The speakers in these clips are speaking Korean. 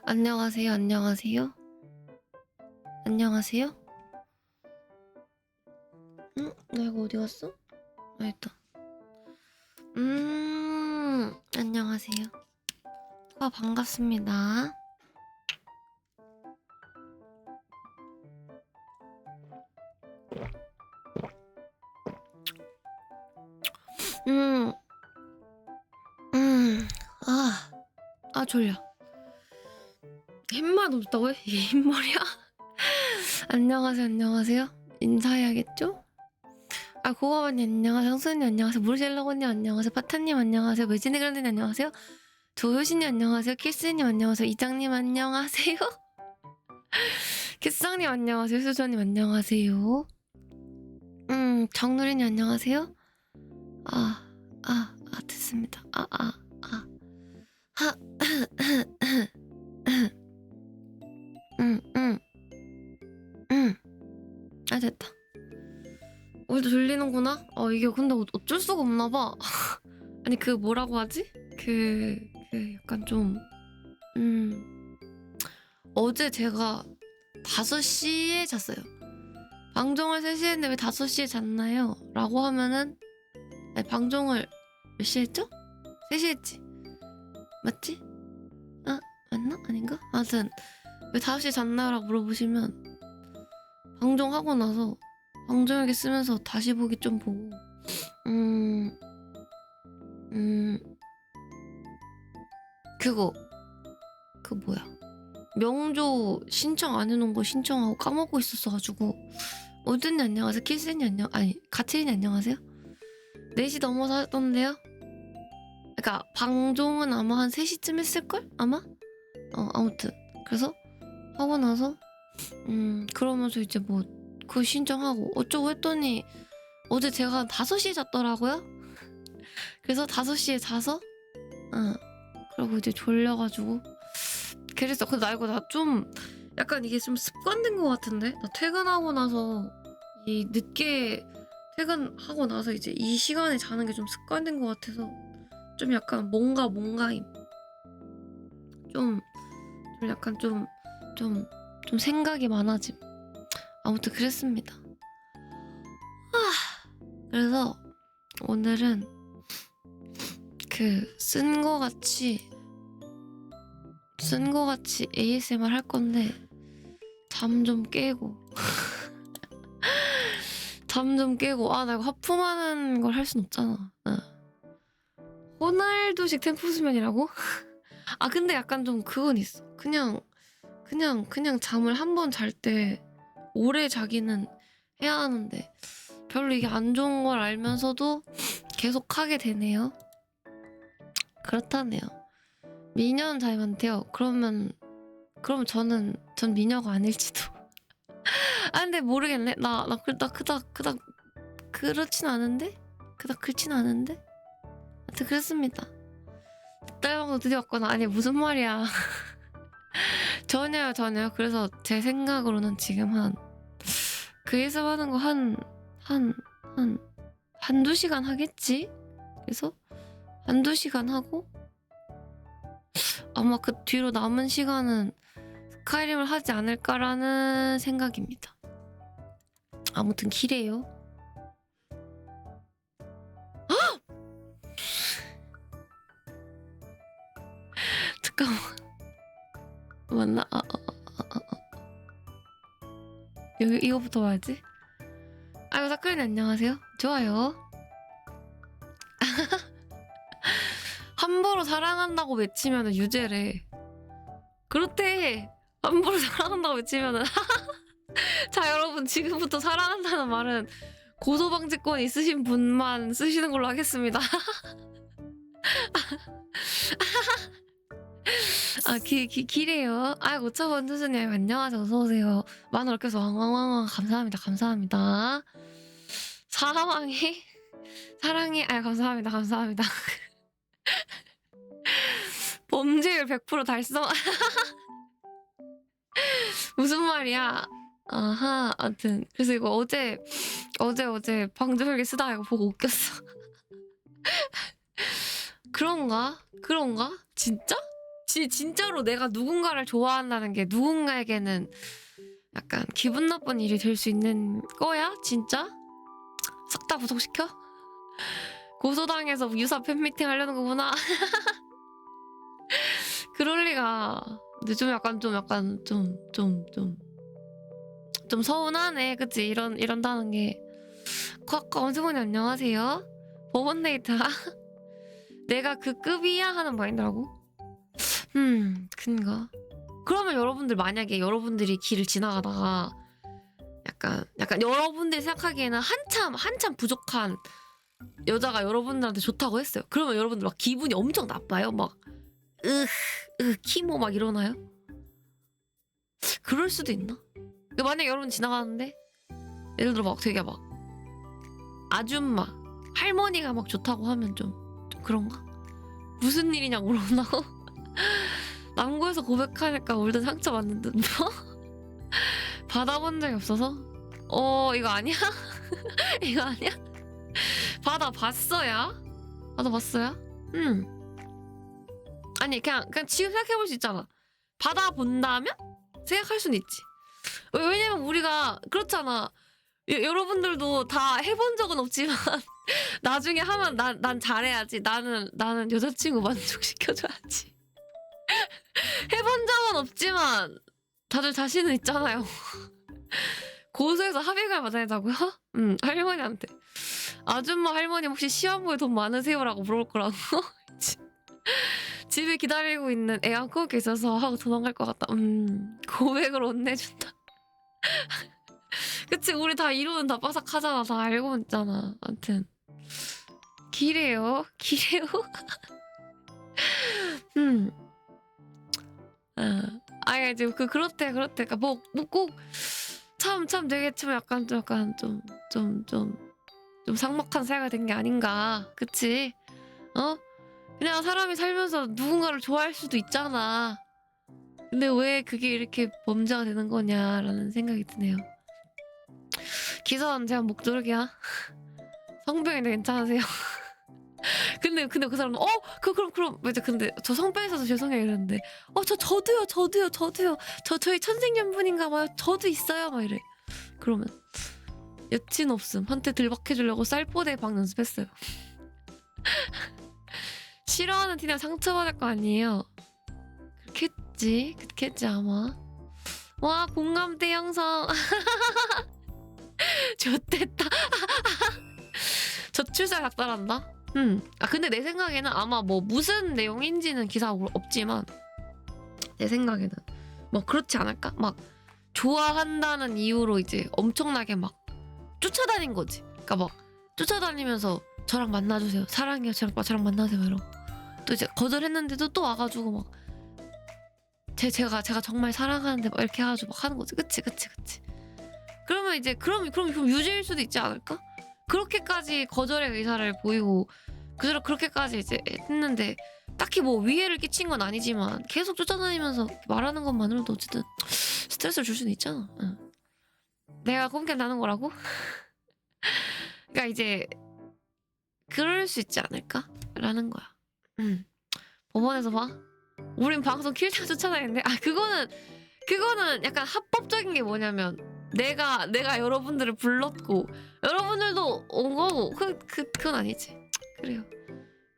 안녕하세요, 안녕하세요. 안녕하세요? 응? 나 이거 어디 갔어? 아, 있다. 안녕하세요. 반갑습니다. 음, 아, 졸려. 흰말 없다고요? 이게 흰머리야? 안녕하세요, 안녕하세요. 인사해야겠죠? 고아원님 안녕하세요. 형수님 안녕하세요. 무르셀러고님 안녕하세요. 파타님 안녕하세요. 매진의그란님 안녕하세요. 조효신님 안녕하세요. 키스님 안녕하세요. 이장님 안녕하세요. 키스장님 안녕하세요. 수저님 안녕하세요. 정누리님 안녕하세요. 됐습니다. 됐다. 오늘도 졸리는구나? 이게 근데 어쩔 수가 없나봐. 아니, 뭐라고 하지? 약간 좀, 어제 제가 5시에 잤어요. 방종을 3시에 했는데 왜 5시에 잤나요? 라고 하면은, 아니, 방종을 몇 시에 했죠? 3시에 했지. 맞지? 맞나? 아닌가? 아무튼, 왜 5시에 잤나요? 라고 물어보시면, 방종하고 나서, 방종일기 쓰면서 다시 보기 좀 보고, 뭐야. 명조 신청 안 해놓은 거 신청하고 까먹고 있었어가지고, 오든님 안녕하세요. 키스님 안녕, 가치린님 안녕하세요. 4시 넘어서 하던데요? 그니까, 방종은 아마 한 3시쯤 했을걸? 아마? 아무튼. 그래서, 하고 나서, 그러면서 이제 그거 신청하고, 어쩌고 했더니, 어제 제가 한 5시에 잤더라고요? 그래서 5시에 자서, 그리고 이제 졸려가지고, 그래서 근데 나 좀 약간 이게 좀 습관된 것 같은데? 나 퇴근하고 나서 이 늦게 퇴근하고 나서 이제 이 시간에 자는 게 좀 습관된 것 같아서 좀 약간 뭔가임. 좀 약간 좀 생각이 많아짐. 아무튼 그랬습니다. 그래서 오늘은 쓴 거 같이 ASMR 할 건데 잠 좀 깨고 나 이거 하품하는 걸 할 순 없잖아. 호날두식 템포 수면이라고? 근데 약간 좀 그건 있어. 그냥 잠을 한 번 잘 때 오래 자기는 해야 하는데 별로 이게 안 좋은 걸 알면서도 계속 하게 되네요. 그렇다네요. 미녀는 잘 많대요. 그럼 전 미녀가 아닐지도. 근데 모르겠네. 나 그닥 그렇진 않은데? 그닥 그렇진 않은데? 하여튼 그랬습니다. 딸방송 드디어 왔구나. 아니, 무슨 말이야. 전혀요. 그래서 제 생각으로는 지금 그에서 하는 거 한두 시간 하겠지? 그래서 한두 시간 하고 아마 그 뒤로 남은 시간은 스카이림을 하지 않을까라는 생각입니다. 아무튼 기래요. 잠깐만. 맞나? 여기 이거부터 봐야지. 사크린 안녕하세요. 좋아요. 함부로 사랑한다고 외치면 유죄래. 그렇대. 함부로 사랑한다고 외치면은. 자, 여러분, 지금부터 사랑한다는 말은 고소방지권 있으신 분만 쓰시는 걸로 하겠습니다. 기래요. 오차번 투수님 안녕하세요. 어서오세요. 만원 이렇게서 왕왕왕왕 감사합니다. 사랑해 감사합니다. 범죄율 100% 달성. 무슨 말이야? 아무튼 그래서 이거 어제 방조혈기 쓰다가 이거 보고 웃겼어. 그런가? 진짜? 진짜로 내가 누군가를 좋아한다는 게 누군가에게는 약간 기분 나쁜 일이 될 수 있는 거야? 진짜? 싹 다 구속시켜? 고소당해서 유사 팬미팅 하려는 거구나. 그럴 리가. 근데 좀 약간 좀 서운하네. 그치? 이런다는 게. 아까 엄승훈이 안녕하세요. 법원 데이트야? 내가 그 급이야? 하는 마인드라고? 큰가? 그러면 여러분들 만약에 여러분들이 길을 지나가다가 약간 여러분들이 생각하기에는 한참 부족한 여자가 여러분들한테 좋다고 했어요. 그러면 여러분들 막 기분이 엄청 나빠요. 막 키모 막 이러나요? 그럴 수도 있나? 만약에 여러분 지나가는데 예를 들어 막 되게 막 아줌마 할머니가 막 좋다고 하면 좀 그런가? 무슨 일이냐고 물어본다고? 남고에서 고백하니까 울든 상처 받는 듯 뭐? 받아본 적이 없어서? 이거 아니야? 이거 아니야? 받아봤어야? 받아봤어야? 아니 그냥 지금 생각해볼 수 있잖아. 받아본다면? 생각할 수는 있지. 왜냐면 우리가 그렇잖아. 여러분들도 다 해본 적은 없지만 나중에 하면 난 잘해야지. 나는 여자친구 만족시켜줘야지. 해본 적은 없지만 다들 자신은 있잖아요. 고소해서 합의금을 받아내자고요? 할머니한테 아줌마 할머니 혹시 시험부에 돈 많으세요?라고 물어볼 거라고. 집에 기다리고 있는 애 안 크고 있어서 하고 도망갈 것 같다. 고백으로 혼내준다. 그치, 우리 다 이론은 다 빠삭하잖아. 다 알고 있잖아. 아무튼 기래요. 아니 이제 그렇대. 그러니까 뭐 꼭 참 되게 좀 약간 좀 삭막한 사이가 된 게 아닌가. 그치? 그냥 사람이 살면서 누군가를 좋아할 수도 있잖아. 근데 왜 그게 이렇게 범죄가 되는 거냐라는 생각이 드네요. 기사는 제가 목조르기야. 성병인데 괜찮으세요? 근데 그 사람은 그럼 이제 근데 저 성병 있어서 죄송해요 이랬는데 저도요. 저희 천생연분인가 봐요. 저도 있어요 막 이래. 그러면 여친 없음 한테 들박해주려고 쌀포대 박 연습했어요. 싫어하는 티는 상처받을 거 아니에요. 그렇겠지 아마. 와 공감대 형성. 좋댔다. 저출살 작살한다. 근데 내 생각에는 아마 뭐 무슨 내용인지는 기사 없지만 내 생각에는 뭐 그렇지 않을까? 막 좋아한다는 이유로 이제 엄청나게 막 쫓아다닌 거지. 그러니까 막 쫓아다니면서 저랑 만나주세요. 사랑해요. 저랑 만나세요. 이러고 또 이제 거절했는데도 또 와가지고 막 제가 정말 사랑하는데 막 이렇게 해가지고 막 하는 거지. 그치. 그러면 이제 그럼 유죄일 수도 있지 않을까? 그렇게까지 거절의 의사를 보이고 그대로 그렇게까지 이제 했는데 딱히 뭐 위해를 끼친 건 아니지만 계속 쫓아다니면서 말하는 것만으로도 어쨌든 스트레스를 줄 수는 있잖아. 응. 내가 꼼짝 나는 거라고? 그러니까 이제 그럴 수 있지 않을까? 라는 거야. 법원에서 봐. 우린 방송 킬때 쫓아다니는데 그거는 약간 합법적인 게 뭐냐면 내가 여러분들을 불렀고 여러분들도 온 거고 그건 아니지. 그래요.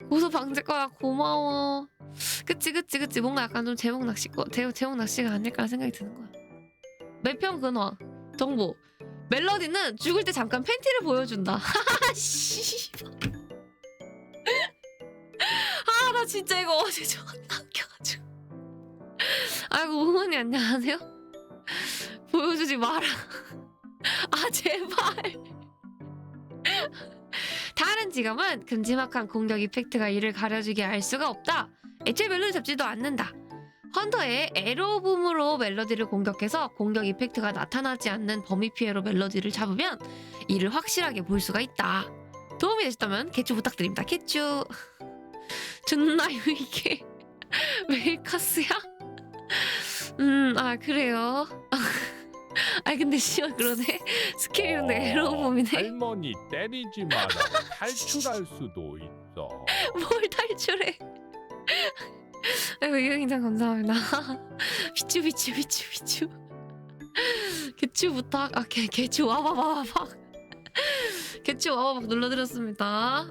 고소 방지과라 고마워. 그치. 뭔가 약간 좀 제목 낚시가 아닐까 생각이 드는 거야. 매평 근화 정보. 멜로디는 죽을 때 잠깐 팬티를 보여준다. 씨. 나 진짜 이거 어제 존나 웃겨가지고. 아이고 우문이 안녕하세요. 보여주지 마라. 제발. 다른 직업은 큼지막한 공격 이펙트가 이를 가려주게 할 수가 없다. 애초에 멜로디 잡지도 않는다. 헌터의 에로붐으로 멜로디를 공격해서 공격 이펙트가 나타나지 않는 범위 피해로 멜로디를 잡으면 이를 확실하게 볼 수가 있다. 도움이 되셨다면 개추 부탁드립니다. 개추. 존나 유익해. 메일카스야? 그래요. 근데 씨발 그러네. 스킬인데 에로붐이네. 할머니 때리지 마라. 탈출할 수도 있어. 뭘 탈출해? 의견인장 감사합니다. 비추 비추 비추 비추. 개추 부탁. 아 개추 와봐봐봐. 개추 와봐봐 눌러드렸습니다.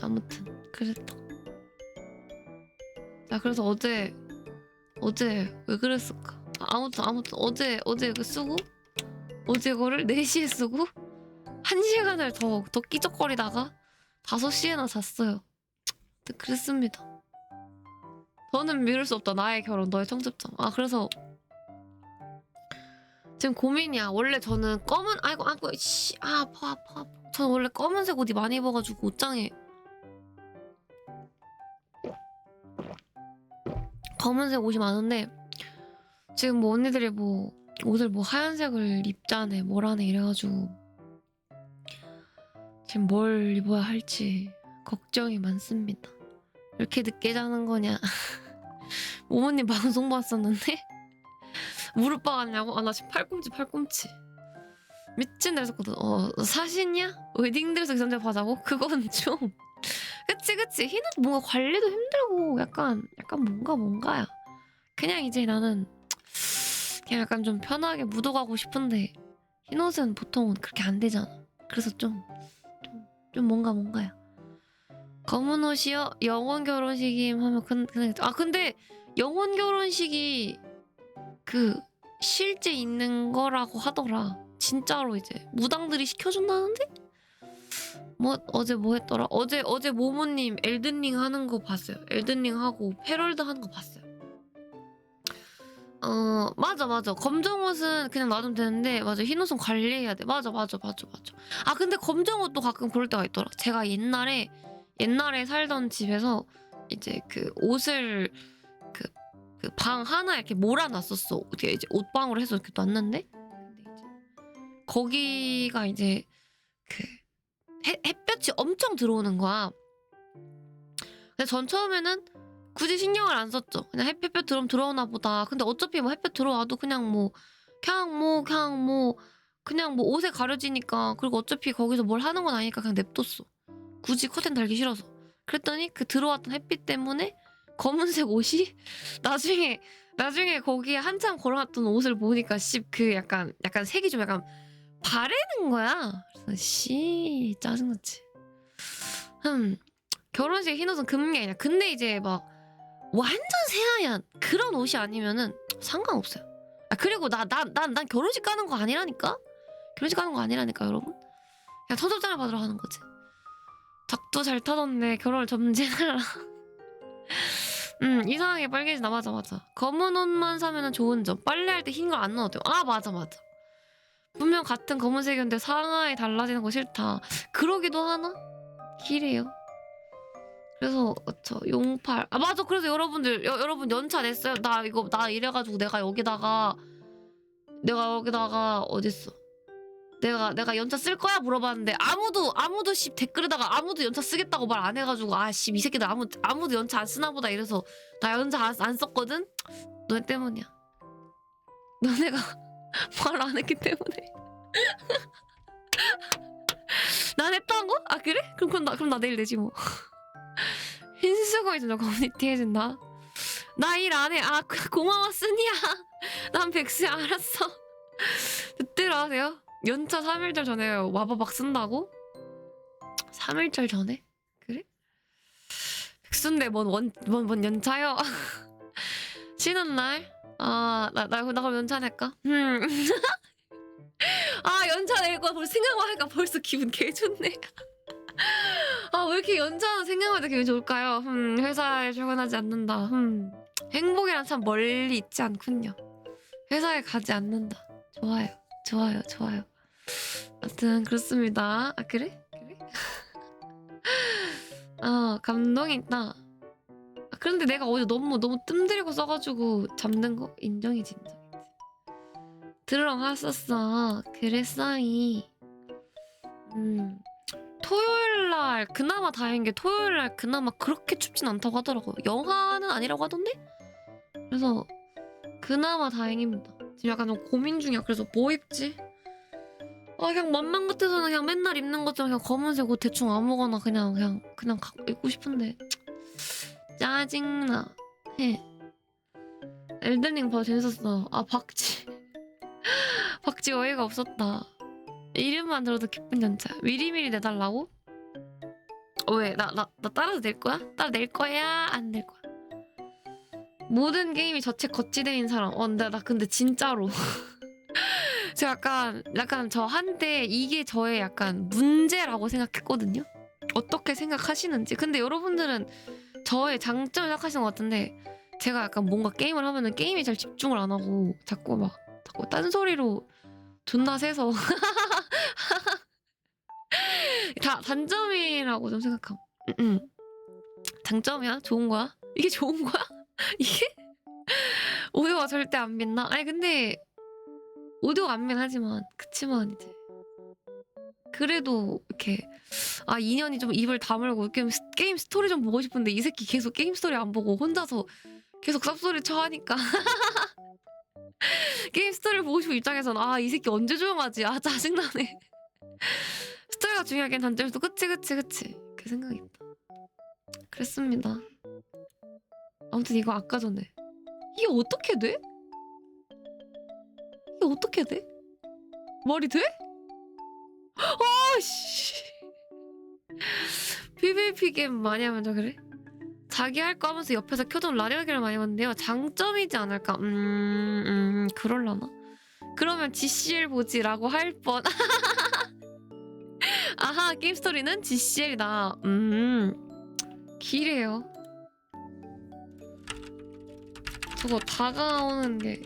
아무튼 그랬다. 자 그래서 어제 왜 그랬을까? 아무튼 어제 그 쓰고 어제 그거를 4시에 쓰고 1시간을 더 끼적거리다가 5시에나 잤어요. 그랬습니다. 더는 미룰 수 없다. 나의 결혼, 너의 청첩장. 아 그래서 지금 고민이야. 원래 저는 검은 아이고 씨 아파. 저는 원래 검은색 옷이 많이 입어가지고 옷장에 검은색 옷이 많은데 지금 뭐 언니들이 뭐 옷을 뭐 하얀색을 입자네 뭐라네 이래가지고 지금 뭘 입어야 할지 걱정이 많습니다. 왜 이렇게 늦게 자는 거냐. 모모님 방송 봤었는데 무릎 박았냐고? 아 나 지금 팔꿈치 미친 데랬었거든. 사신이야? 웨딩드레스 기선제 하자고? 그건 좀 그치 흰옷 뭔가 관리도 힘들고 약간 뭔가야. 그냥 이제 나는 그냥 약간 좀 편하게 묻어가고 싶은데 흰옷은 보통은 그렇게 안 되잖아. 그래서 좀 뭔가야. 검은 옷이요? 영혼 결혼식임 하면 근데 영혼 결혼식이 그 실제 있는 거라고 하더라. 진짜로 이제 무당들이 시켜준다는데? 뭐 어제 뭐 했더라? 어제 모모님 엘든링 하는 거 봤어요. 엘든링 하고 패럴드 하는 거 봤어요. 맞아. 검정 옷은 그냥 놔두면 되는데 맞아. 흰 옷은 관리해야 돼. 맞아. 아 근데 검정 옷도 가끔 그럴 때가 있더라. 제가 옛날에 살던 집에서 이제 그 옷을 그 방 하나 이렇게 몰아놨었어. 어떻게 이제 옷방으로 해서 이렇게 놨는데 근데 이제 거기가 이제 그 햇볕이 엄청 들어오는 거야. 근데 전 처음에는 굳이 신경을 안 썼죠. 그냥 햇볕 들어오나 보다. 근데 어차피 뭐 햇볕 들어와도 그냥 뭐 옷에 가려지니까. 그리고 어차피 거기서 뭘 하는 건 아니니까 그냥 냅뒀어. 굳이 커튼 달기 싫어서. 그랬더니 그 들어왔던 햇빛 때문에 검은색 옷이 나중에 거기에 한참 걸어놨던 옷을 보니까 그 약간 색이 좀 약간 바래는 거야. 그래서 짜증났지. 결혼식 흰옷은 금게 아니야. 근데 이제 막 완전 새하얀 그런 옷이 아니면은 상관없어요. 아 그리고 난 결혼식 가는 거 아니라니까. 여러분. 그냥 청첩장을 받으러 가는 거지. 작도 잘 타던데 결혼을 점진하라. 이상하게 빨개진다. 맞아. 검은 옷만 사면은 좋은 점. 빨래할 때 흰 걸 안 넣어도 돼요. 아 맞아. 분명 같은 검은색이었는데 상하이 달라지는 거 싫다. 그러기도 하나? 기래요. 그래서 저 용팔. 아 맞아. 그래서 여러분 연차 냈어요. 나 이래가지고 내가 여기다가 어딨어? 내가 연차 쓸 거야 물어봤는데 아무도 씨 댓글에다가 아무도 연차 쓰겠다고 말 안 해가지고 이 새끼들 아무도 연차 안 쓰나 보다 이래서 나 연차 안 썼거든. 너네 때문이야. 너네가 말 안 했기 때문에. 난 했다고? 아 그래? 그럼 나 내일 내지 뭐. 흰수고 해준다. 커뮤니티 해준다. 나 일 안 해. 아 고마워 쓰니야. 난 백수야. 알았어. 뜻대로 하세요. 연차 3일절 전에 와바박 쓴다고? 3일절 전에? 그래? 백수인데 뭔 연차요? 쉬는 날? 나 그럼 연차 낼까? 아 연차 낼 거야. 벌써 생각만 하니까 벌써 기분 개 좋네. 아 왜 이렇게 연차는 생각만 해도 기분이 좋을까요? 회사에 출근하지 않는다. 행복이란 참 멀리 있지 않군요. 회사에 가지 않는다. 좋아요. 아무튼 그렇습니다. 아 그래? 감동이 있다. 그런데 내가 어제 너무 뜸들이고 써가지고 잠든 거 인정이지. 들어갔었어. 그랬어이. 토요일날 그나마 다행인 게 토요일날 그나마 그렇게 춥진 않다고 하더라고요. 영하는 아니라고 하던데? 그래서 그나마 다행입니다. 지금 약간 좀 고민 중이야. 그래서 뭐 입지? 그냥 맘만 같아서는 그냥 맨날 입는 것처럼 그냥 검은색 옷 대충 아무거나 그냥 입고 싶은데 짜증나. 해. 엘든링 봐 재밌었어. 아 박쥐. 박쥐 어이가 없었다. 이름만 들어도 기쁜 연자. 미리미리 내달라고? 왜? 나 따라도 낼 거야? 따라 낼 거야? 안 낼 거야? 모든 게임이 저체 거치대인 사람. 나 근데 진짜로. 제가 약간 저 한때 이게 저의 약간 문제라고 생각했거든요. 어떻게 생각하시는지. 근데 여러분들은 저의 장점을 생각하시는 것 같은데 제가 약간 뭔가 게임을 하면은 게임에 잘 집중을 안 하고 자꾸 딴소리로 존나 세서 다 단점이라고 좀 생각하고. 장점이야? 좋은 거야? 이게 좋은 거야? 이게? 오디오가 절대 안 빛나? 아니 근데 오디오가 안 빛나지만 그치만 이제 그래도 이렇게 인연이 좀 입을 다물고 게임 스토리 좀 보고 싶은데 이 새끼 계속 게임 스토리 안 보고 혼자서 계속 쌉소리 쳐 하니까 게임 스토리를 보고 싶은 입장에서는 이 새끼 언제 조용하지? 짜증나네. 스토리가 중요하긴 단점도 그치 그 생각이 있다. 그랬습니다. 아무튼 이거 아까 전에 이게 어떻게 돼? 이게 어떻게 돼? 말이 돼? 씨. PVP 게임 많이 하면 저 그래? 자기 할 거 하면서 옆에서 켜둔 라디오기를 많이 봤는데요. 장점이지 않을까? 그럴라나? 그러면 GCL 보지라고 할 뻔. 아하, 게임 스토리는 GCL이다. 기래요. 저거 다가오는 게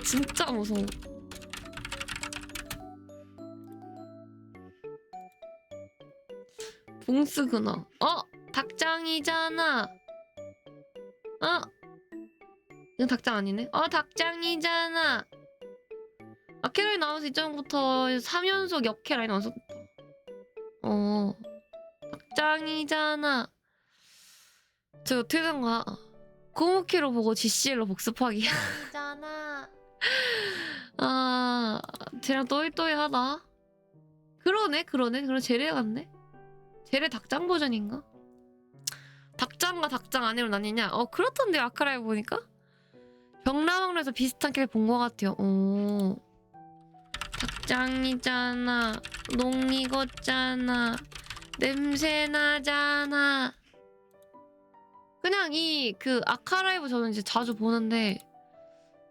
진짜 무서워. 봉스구나. 닭장이잖아. 이건 닭장 아니네. 닭장이잖아. 아케라인 나와서 이전부터 3연속 역캐라인 나왔었다. 닭장이잖아. 저 어떻게 된 거야? 고무키로 보고 GCL로 복습하기. 잖아. 쟤랑 또이또이하다. 그러네. 그럼 쟤네 같네. 쟤네 닭장 버전인가? 닭장과 닭장 아니로 나뉘냐? 그렇던데 아카라에 보니까? 병라망로에서 비슷한 캐릭 본 것 같아요. 닭장이잖아. 농 익었잖아. 냄새나잖아. 그냥 아카라이브 저는 이제 자주 보는데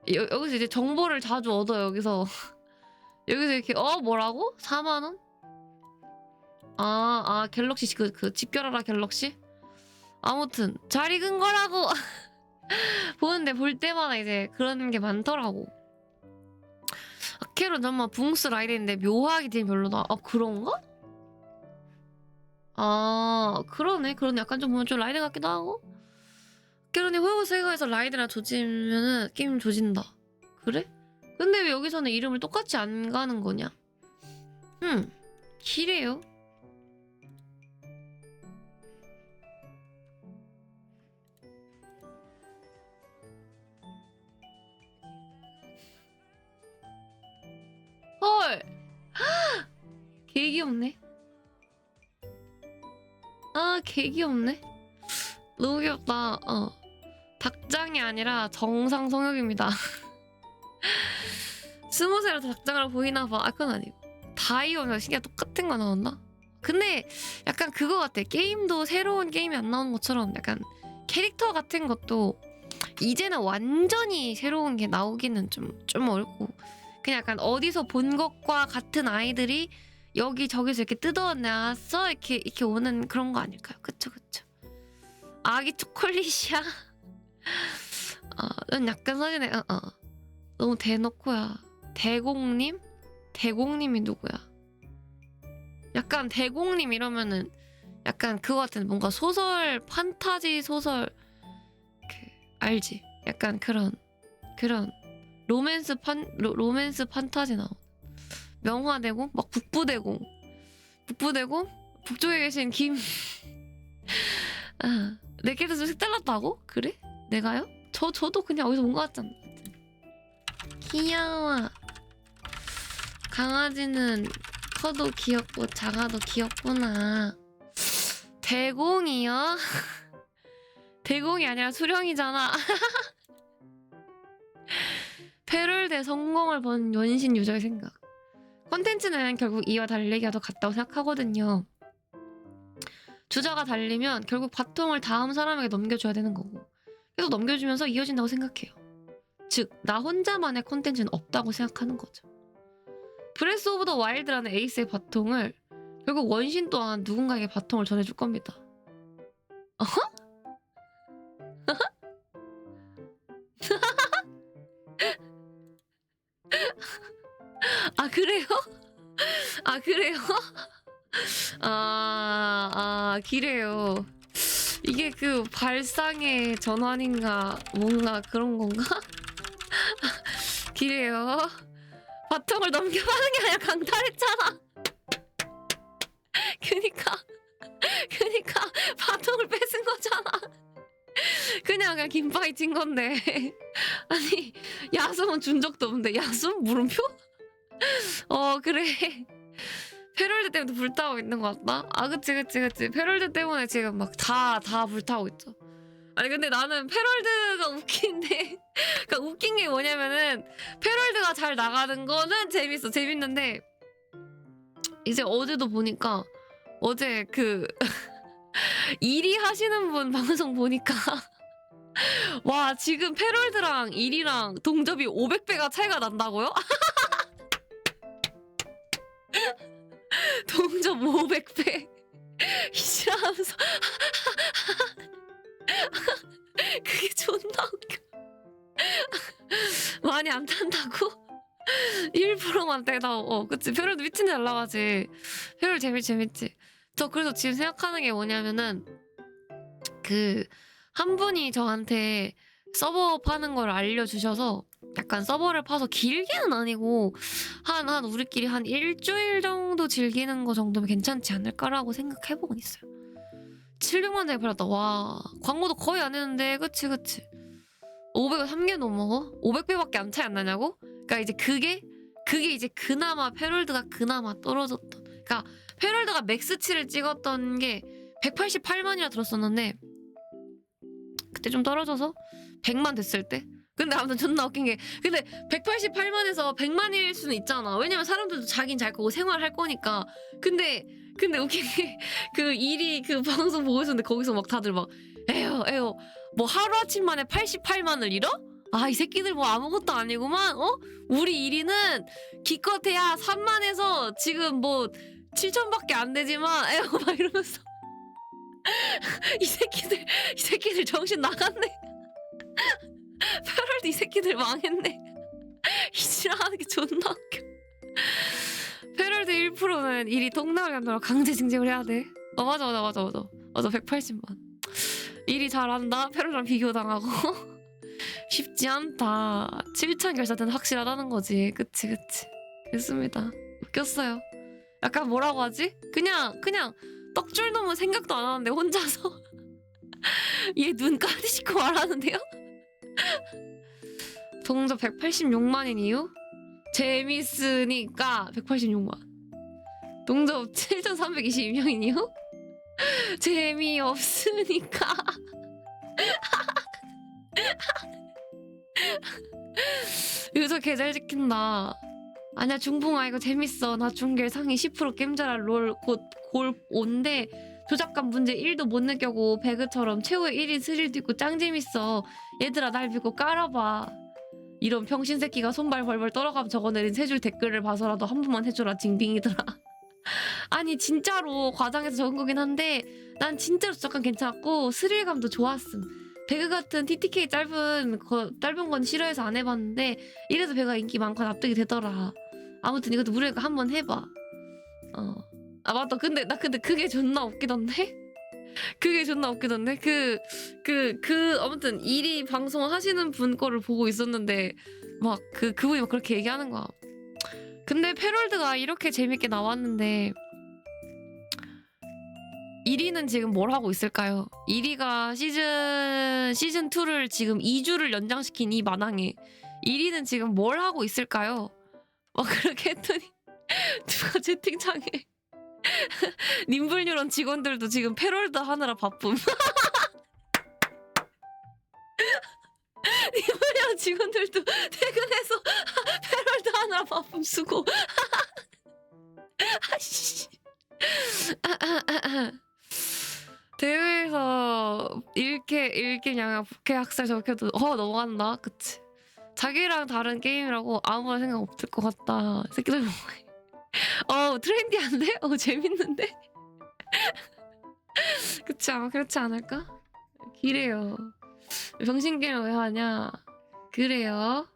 여기서 이제 정보를 자주 얻어요. 여기서 이렇게 뭐라고? 4만원? 갤럭시 그 집결하라 갤럭시? 아무튼 잘 익은 거라고. 보는데 볼 때마다 이제 그런 게 많더라고. 아케론 정말 붕스 라이드인데 묘하게 되면 별로다. 그런가? 그러네. 약간 좀 보면 좀 라이드 같기도 하고. 아케론이 호요버 세가에서 라이드랑 조지면은 게임 조진다. 그래? 근데 왜 여기서는 이름을 똑같이 안 가는 거냐? 기래요. 헐! 개 귀엽네. 개 귀엽네. 너무 귀엽다. 닭장이 아니라 정상 성역입니다. 20살에서 닭장으로 보이나봐. 그건 아니고. 다이오면 신기하 똑같은 거 나왔나? 근데 약간 그거 같아. 게임도 새로운 게임이 안 나오는 것처럼 약간 캐릭터 같은 것도 이제는 완전히 새로운 게 나오기는 좀 어렵고 그냥 약간 어디서 본 것과 같은 아이들이 여기저기서 이렇게 뜯어내서 이렇게 오는 그런 거 아닐까요? 그쵸. 아기 초콜릿이야? 넌 약간 사진에 너무 대놓고야. 대공님? 대공님이 누구야? 약간 대공님 이러면은 약간 그거 같은 뭔가 소설 판타지 소설 알지? 약간 그런 로맨스 판타지 나온 명화대공? 막 북부대공 북쪽에 계신 김 내게도 좀 색달랐다고? 그래? 내가요? 저도 그냥 어디서 본 것 같잖아. 귀여워. 강아지는 커도 귀엽고 작아도 귀엽구나. 대공이요? 대공이 아니라 수령이잖아. 패럴드의 성공을 본 원신 유저의 생각. 콘텐츠는 결국 이와 달리기가 더 같다고 생각하거든요. 주자가 달리면 결국 바통을 다음 사람에게 넘겨줘야 되는 거고 계속 넘겨주면서 이어진다고 생각해요. 즉, 나 혼자만의 콘텐츠는 없다고 생각하는 거죠. 브레스 오브 더 와일드라는 에이스의 바통을 결국 원신 또한 누군가에게 바통을 전해줄 겁니다. 어허? 아, 그래요? 아, 그래요? 기래요. 이게 그 발상의 전환인가 뭔가 그런 건가? 기래요. 바통을 넘겨가는 게 아니라 강탈했잖아. 그니까 바통을 뺏은 거잖아. 그냥 김파이 친 건데. 아니, 야숨은 준 적도 없는데 야숨? 물음표? 그래. 패럴드 때문에 불타고 있는 것 같다? 아, 그치. 패럴드 때문에 지금 막 다 불타고 있죠. 아니, 근데 나는 패럴드가 웃긴데. 그러니까 웃긴 게 뭐냐면은, 패럴드가 잘 나가는 거는 재밌는데, 이제 어제도 보니까, 어제 그, 1위 하시는 분 방송 보니까, 와, 지금 패럴드랑 1위랑 동접이 500배가 차이가 난다고요? 동접 500배. 이시라면서. 그게 존나 웃겨. 많이 안 탄다고? 1%만 떼다. 그치. 패럴드 미친 잘 나가지. 패럴 재밌지. 저 그래서 지금 생각하는 게 뭐냐면은, 한 분이 저한테 서버 파는 걸 알려주셔서 약간 서버를 파서 길게는 아니고 한 우리끼리 한 일주일 정도 즐기는 거 정도면 괜찮지 않을까라고 생각해보곤 있어요. 700만 장이 팔렸다. 와, 광고도 거의 안 했는데. 그치. 500을 3개 넘어? 500배밖에 안 차이 안 나냐고? 그러니까 이제 그게 이제 그나마 패럴드가 그나마 떨어졌던. 그러니까 패럴드가 맥스치를 찍었던 게 188만이라 들었었는데 그때 좀 떨어져서 100만 됐을 때? 근데 아무튼 존나 웃긴 게, 근데 188만에서 100만일 수는 있잖아. 왜냐면 사람들도 자긴 잘 거고 생활할 거니까. 근데 웃긴 게, 그 일이 그 방송 보고 있었는데 거기서 막 다들 막 에요 뭐 하루아침 만에 88만을 잃어? 아, 이 새끼들 뭐 아무것도 아니구만. 우리 1위는 기껏해야 3만에서 지금 뭐 7천밖에 안 되지만 에요 막 이러면서 이 새끼들 정신 나갔네. 패럴드 이 새끼들 망했네. 이지랄하는 게 존나 웃겨. 패럴드 1%는 일이 통나오게 한다고 강제 징집을 해야 돼. 맞아 180만. 일이 잘한다. 패럴드랑 비교당하고. 쉽지 않다. 7천 결사는 확실하다는 거지. 그치. 됐습니다. 웃겼어요. 약간 뭐라고 하지? 그냥 떡줄 놈은 생각도 안 하는데 혼자서 얘 눈 까디시고 말하는데요? 동접 186만인 이유? 재밌으니까 186만. 동접 7322명인 이유? 재미없으니까. 유저 개잘 지킨다. 아니야, 중붕아 이거 재밌어. 나 중계 상위 10% 게임잘할 롤 곧 골 온데 조작감 문제 1도 못 느껴고 배그처럼 최후의 1인 스릴도 있고 짱 재밌어. 얘들아 날 믿고 깔아봐. 이런 병신 새끼가 손발 벌벌 떨어가면 적어내린 세 줄 댓글을 봐서라도 한 번만 해줘라. 징빙이더라. 아니 진짜로 과장해서 적은 거긴 한데 난 진짜로 조작감 괜찮았고 스릴감도 좋았음. 배그 같은 TTK 짧은 건 싫어해서 안 해봤는데 이래서 배그가 인기 많고 납득이 되더라. 아무튼 이것도 무료니까 한번 해봐. 아 맞다. 근데 그게 존나 웃기던데? 아무튼 1위 방송 하시는 분 거를 보고 있었는데 막 그분이 막 그렇게 얘기하는 거야. 근데 패럴드가 이렇게 재밌게 나왔는데 1위는 지금 뭘 하고 있을까요? 1위가 시즌 2를 지금 2주를 연장시킨 이 마당에 1위는 지금 뭘 하고 있을까요? 막 그렇게 했더니 누가 채팅창에 님블뉴런 직원들도 지금 패럴드 하느라 바쁨. 직원들도 퇴근해서 패럴드 하느라 바쁨 쓰고. 아씨. 대회에서 일기냐 부캐 학살 적혀도 넘어간다. 그치? 자기랑 다른 게임이라고 아무런 생각 없을 것 같다. 새끼들 트렌디한데? 재밌는데? 그치? 아마 그렇지 않을까? 기래요. 병신게임을 왜 하냐? 그래요.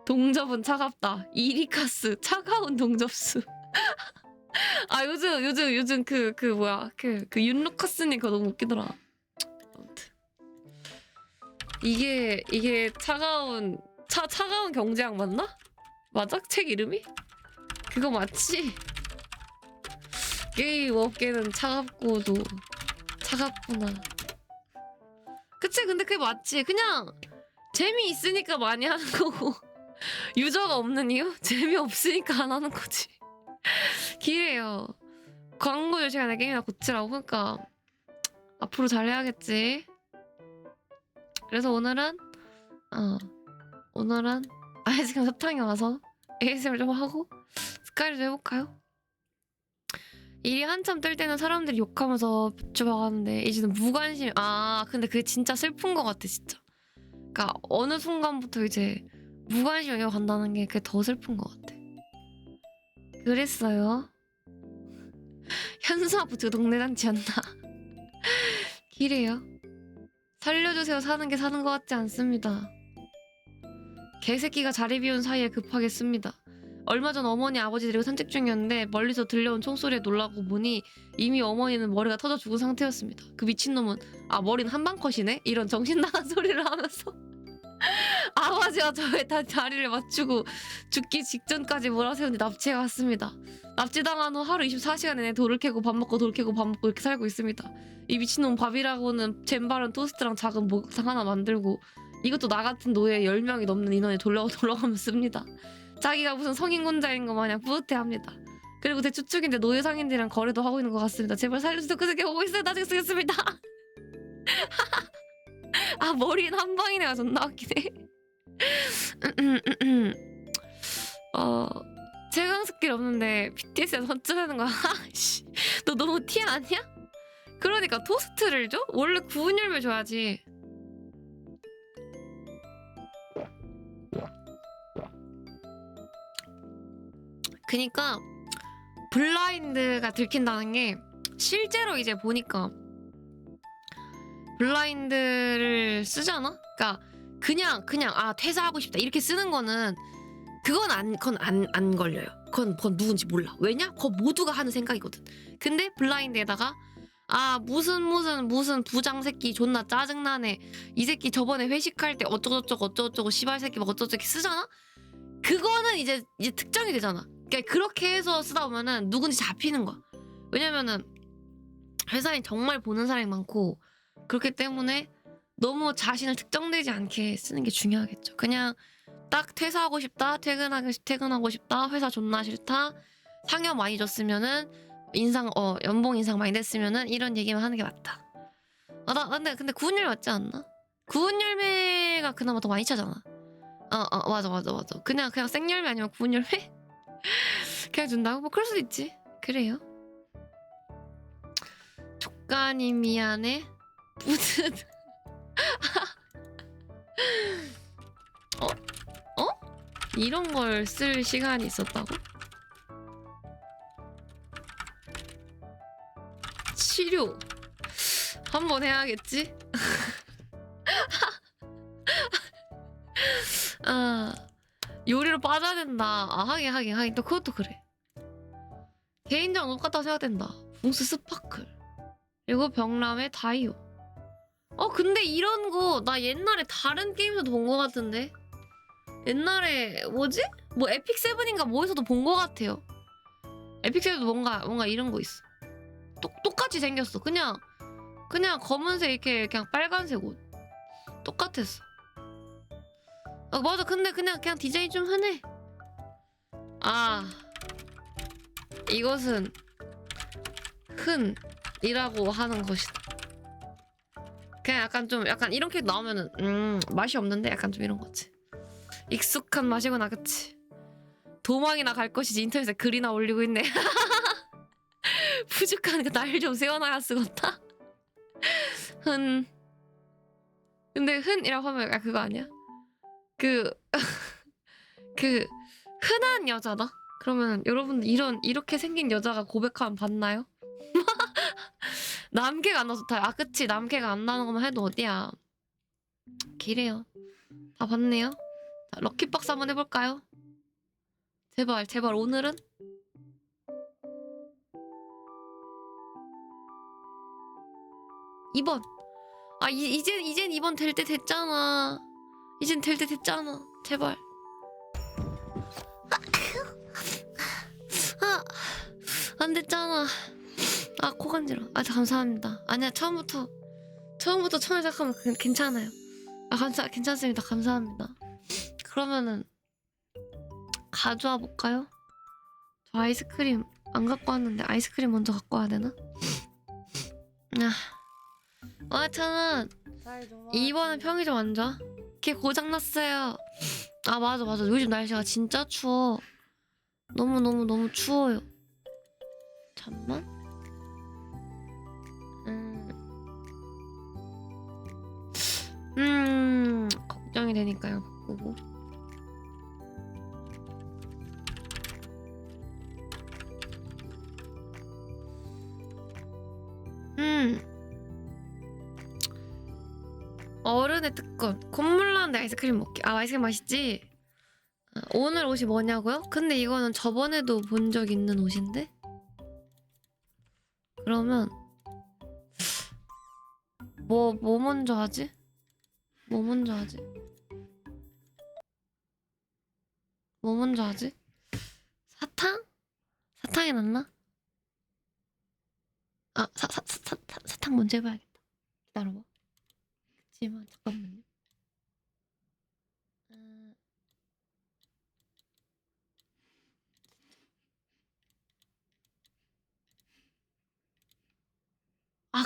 동접은 차갑다. 이리카스 차가운 동접수. 아 요즘 그 뭐야 그 윤루카스님 그거 너무 웃기더라. 아무튼 이게 차가운 경제학 맞나? 맞아? 책 이름이? 그거 맞지? 게임 업계는 차갑고도 차갑구나. 그치? 근데 그게 맞지. 그냥 재미있으니까 많이 하는 거고 유저가 없는 이유? 재미없으니까 안 하는 거지. 기래요. 광고 열심히 게임이나 고치라고. 그러니까 앞으로 잘해야겠지. 그래서 오늘은 아이스크림 사탕에 와서 ASMR 좀 하고 스카이를 좀 해볼까요? 일이 한참 뜰 때는 사람들이 욕하면서 벼쭈박하는데 이제는 무관심. 근데 그게 진짜 슬픈 것 같아 진짜. 그러니까 어느 순간부터 이제 무관심 여기가 간다는 게 그게 더 슬픈 것 같아. 그랬어요. 현수막 붙이고 동네 잔치였나? 기래요. 살려주세요. 사는 게 사는 것 같지 않습니다. 개새끼가 자리 비운 사이에 급하게 씁니다. 얼마 전 어머니 아버지 데리고 산책 중이었는데 멀리서 들려온 총소리에 놀라고 보니 이미 어머니는 머리가 터져 죽은 상태였습니다. 그 미친놈은 머리는 한방컷이네? 이런 정신 나간 소리를 하면서 아버지와 저의 자리를 맞추고 죽기 직전까지 몰아세운 뒤 납치해 갔습니다. 납치당한 후 하루 24시간 내내 돌을 캐고 밥 먹고 돌 캐고 밥 먹고 이렇게 살고 있습니다. 이 미친놈 밥이라고는 잼바른 토스트랑 작은 목욕탕 하나 만들고 이것도 나 같은 노예 10명이 넘는 인원에 돌아가며 씁니다. 자기가 무슨 성인군자인 것 마냥 뿌듯해합니다. 그리고 제 추측인데 노예 상인들이랑 거래도 하고 있는 것 같습니다. 제발 살려주세요. 그 새끼 오고 있어요. 나중에 쓰겠습니다. 머리는 한 방이네가 존나 웃기네. 최강 스킬 없는데 BTS에서 어쩌라는 거야? 너 너무 티 아니야? 그러니까 토스트를 줘? 원래 구운 열매 줘야지. 그니까 블라인드가 들킨다는 게 실제로 이제 보니까 블라인드를 쓰잖아? 그러니까 그냥 퇴사하고 싶다 이렇게 쓰는 거는 그건 안 걸려요. 그건 누군지 몰라. 왜냐? 그거 모두가 하는 생각이거든. 근데 블라인드에다가 무슨 부장 새끼 존나 짜증나네. 이 새끼 저번에 회식할 때 어쩌고저쩌고 시발 새끼 막 어쩌고저쩌고 쓰잖아? 그거는 이제 특정이 되잖아. 그러니까 그렇게 해서 쓰다 보면은 누군지 잡히는 거야. 왜냐면은 회사에 정말 보는 사람이 많고 그렇기 때문에 너무 자신을 특정되지 않게 쓰는 게 중요하겠죠. 그냥 딱 퇴사하고 싶다, 퇴근하고 싶다, 회사 존나 싫다, 상여 많이 줬으면은 연봉 인상 많이 됐으면은 이런 얘기만 하는 게 맞다. 근데 구운 열매 맞지 않나? 구운 열매가 그나마 더 많이 차잖아. 맞아. 그냥 생열매 아니면 구운 열매? 그냥 준다고? 뭐 그럴 수도 있지. 그래요. 족간이 미안해. 무슨 이런 걸 쓸 시간이 있었다고? 치료 한번 해야겠지? 요리로 빠져야 된다. 하긴 또 그것도 그래. 개인적 똑같다고 생각된다. 붕스 스파클 그리고 병람의 다이오. 근데 이런 거 나 옛날에 다른 게임에서도 본 거 같은데. 옛날에 뭐지? 뭐 에픽 세븐인가 뭐에서도 본 거 같아요. 에픽 세븐도 뭔가 이런 거 있어. 똑같이 생겼어. 그냥 검은색 이렇게 그냥 빨간색 옷 똑같았어. 맞아. 근데 그냥 디자인 좀 흔해. 이것은 흔이라고 하는 것이다. 그냥 약간 이렇게 나오면은 맛이 없는데 약간 좀 이런 거지. 익숙한 맛이구나, 그치? 도망이나 갈 것이지 인터넷에 글이나 올리고 있네. 부족한 날 좀 세워놔야 쓰겄다. 흔. 근데 흔이라고 하면 그거 아니야? 그 그 흔한 여자다? 그러면 여러분 이렇게 생긴 여자가 고백하면 받나요? 남캐가 안 나서 다. 아 그치, 남캐가 안 나는 것만 해도 어디야. 기래요. 다 봤네요. 자, 럭키박스 한번 해볼까요? 제발 오늘은? 이번. 아 이젠 이번 될 때 됐잖아. 이젠 될 때 됐잖아. 제발. 아, 안 됐잖아. 아, 코 간지러. 아, 감사합니다. 아니야, 처음부터 처음에 시작하면 괜찮아요. 아, 괜찮습니다. 감사합니다. 그러면은 가져와 볼까요? 저 아이스크림 안 갖고 왔는데 아이스크림 먼저 갖고 와야 되나? 저는 이번엔 평이 좀 안 좋아. 걔 고장났어요. 아, 맞아. 요즘 날씨가 진짜 추워. 너무 추워요. 잠만. 걱정이 되니까요. 바꾸고. 어른의 특권. 콧물 나는데 아이스크림 먹기. 아, 아이스크림 맛있지? 오늘 옷이 뭐냐고요? 근데 이거는 저번에도 본 적 있는 옷인데? 그러면 뭐 먼저 하지? 뭐 먼저 하지? 사탕? 사탕이 낫나? 아, 사탕 먼저 해봐야겠다. 기다려봐. 그치만 잠깐만요.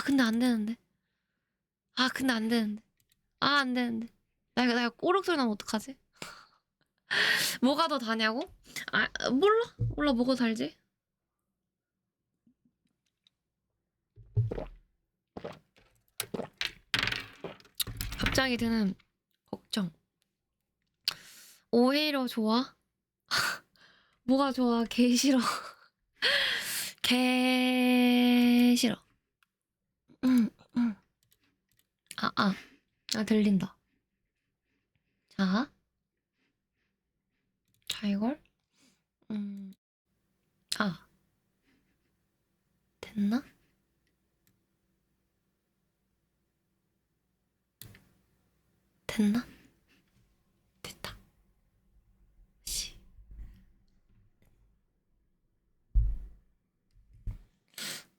근데 안 되는데. 안 되는데. 나 꼬륵 소리 나면 어떡하지? 뭐가 더 다냐고? 몰라 뭐가 달지? 갑자기 드는 걱정. 오히려 좋아? 뭐가 좋아? 개 싫어. 개 싫어. 들린다. 자, 이걸 됐나? 됐다. 씨.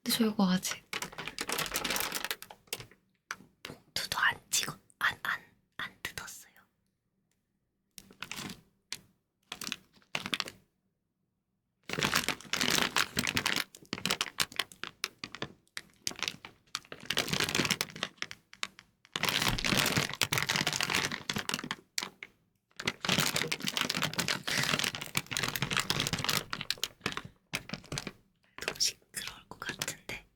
근데 저 이거 아직 봉투도 안 뜯었어요. 너무 시끄러울 것 같은데.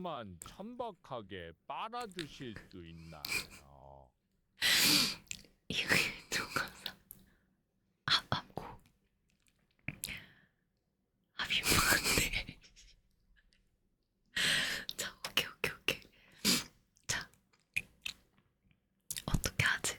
조금만 천박하게 빨아주실 수 있나요? 이거 누가 아고 민망한데. 자, 오케이. 자, 어떻게 하지?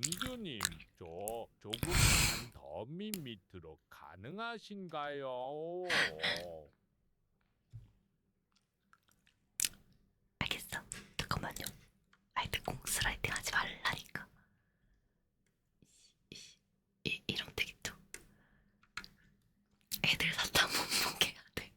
문주님, 조금만 더 밑으로 가능하신가요? 알겠어. 잠깐만요. 라이트 슬라이딩 하지 말라니까. 이러면 되겠죠? 애들 사탕 못 먹게 해야 돼.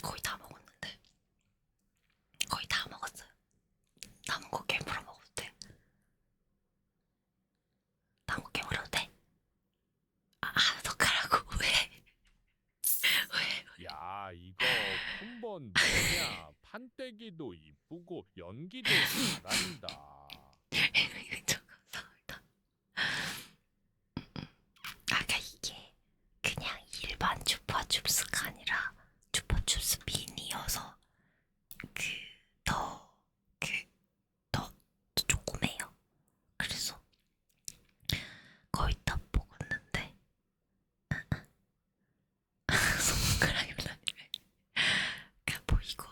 거의 다 먹었는데. 거의 다 먹었어요. 남은 거 깨물어 먹어도 돼. 남은 거 깨물어도 돼. 하나 더 가라고. 왜? 왜? 야, 이거 품번 뭐냐? 판때기도 이쁘고 연기도 잘한다. 저 감사합니다. 아까 이게 그냥 일반 추파춥스가 아니라 추파춥스 미니여서 더 조그매요. 그래서 거의 다 먹었는데 손가락이 나네. 그냥 보이고.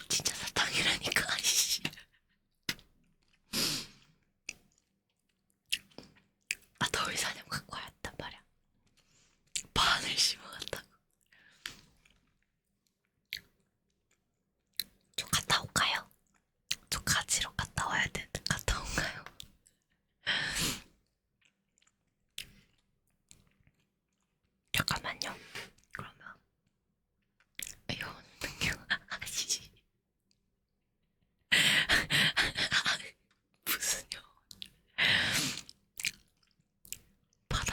진짜 사탕이라니까. 씨. 더위 사냥 갖고 왔단 말이야. 반을 심어갔다고. 저 갔다 올까요? 저 가지러 갔다 와야 되는데 갔다 올까요? 잠깐만요. 그러면 이거 능력 아시 무슨요? 바로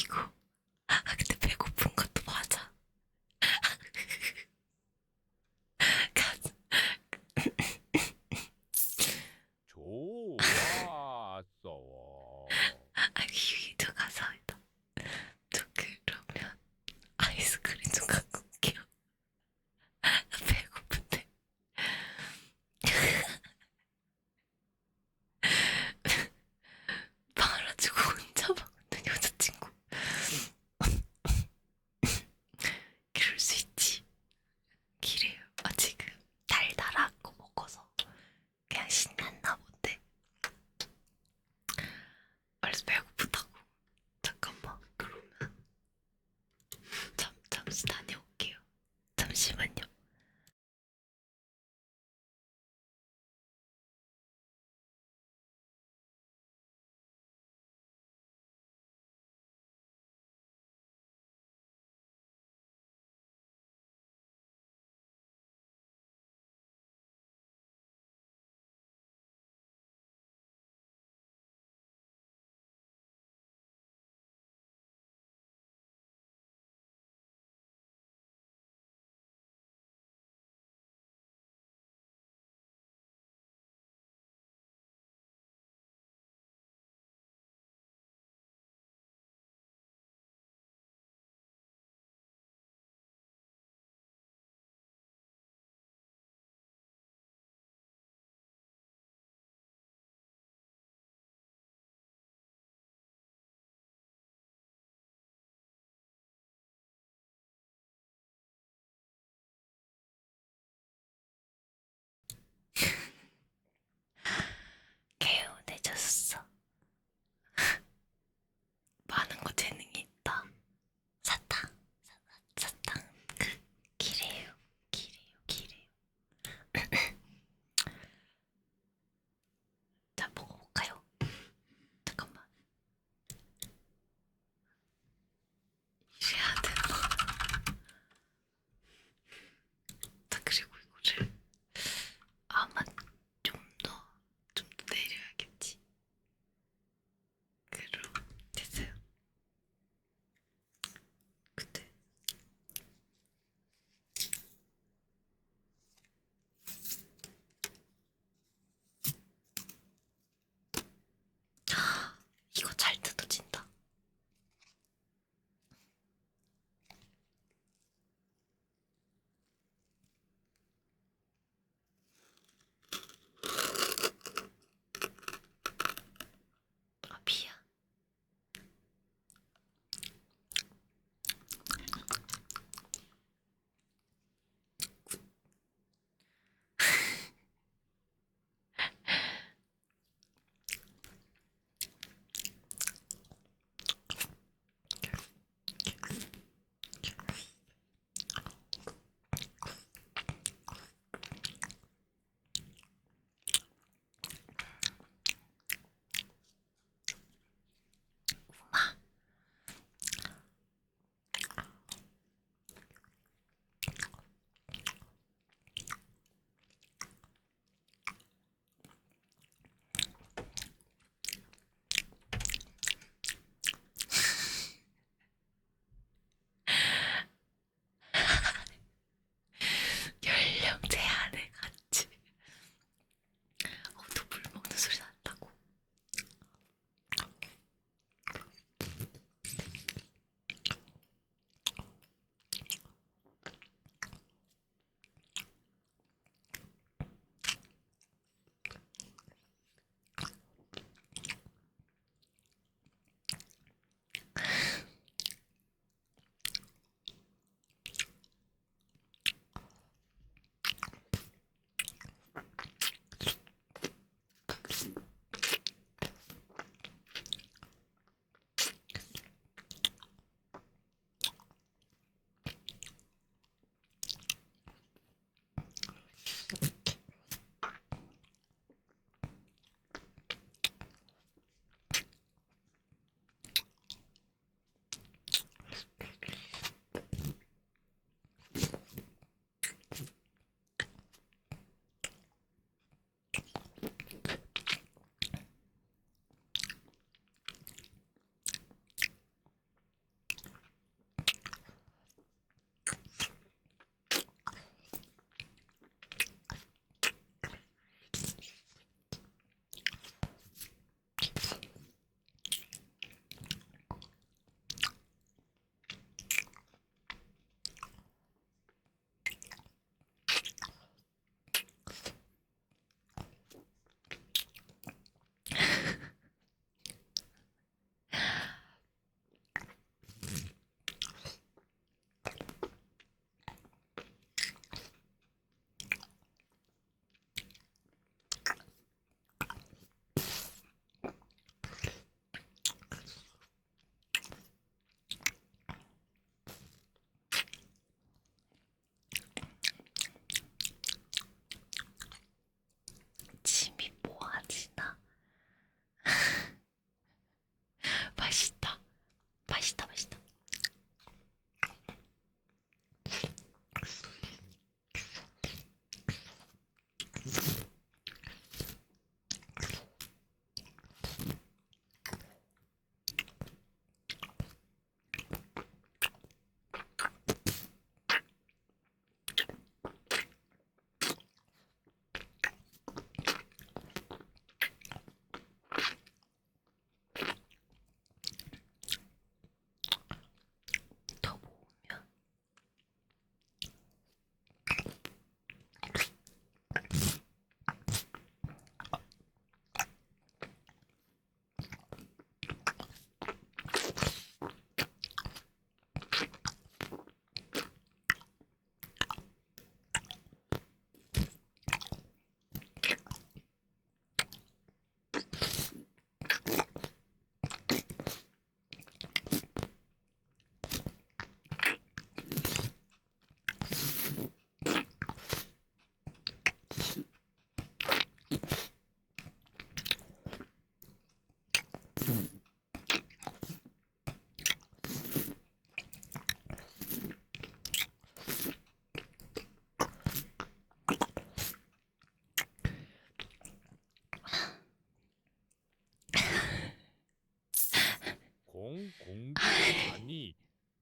아이고. 근데 배고픈 것도 맞아. 좋았어. 아니 저 감사합니다. 저 그러면 아이스크림 좀 갖고 올게요. 배고픈데. 말아주고 혼자 먹는 여자친구. 그럴 수 있지. 기래요. 지금 달달한 거 먹어서 그냥 신났나 본데. 그래서 배고프다고. 잠깐만. 그러면 잠시 다녀올게요. 잠시만요.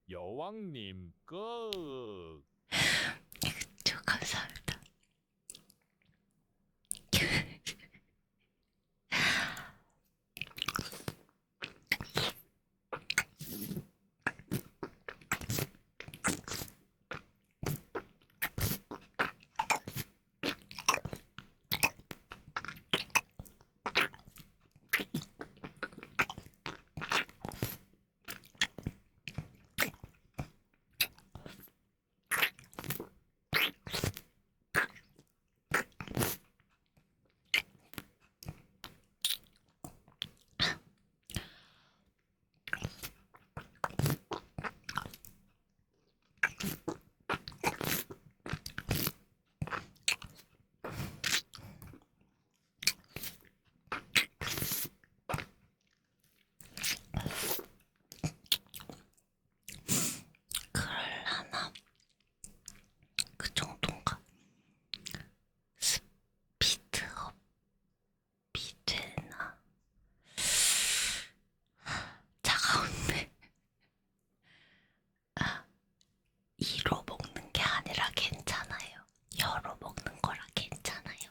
여왕님 끝. 저 감사합니다. 그럴라나? 그 정도인가? 스피드업이 되나? 차가운데. 이로 먹는 게 아니라 괜찮아요. 여로 먹는 거라 괜찮아요.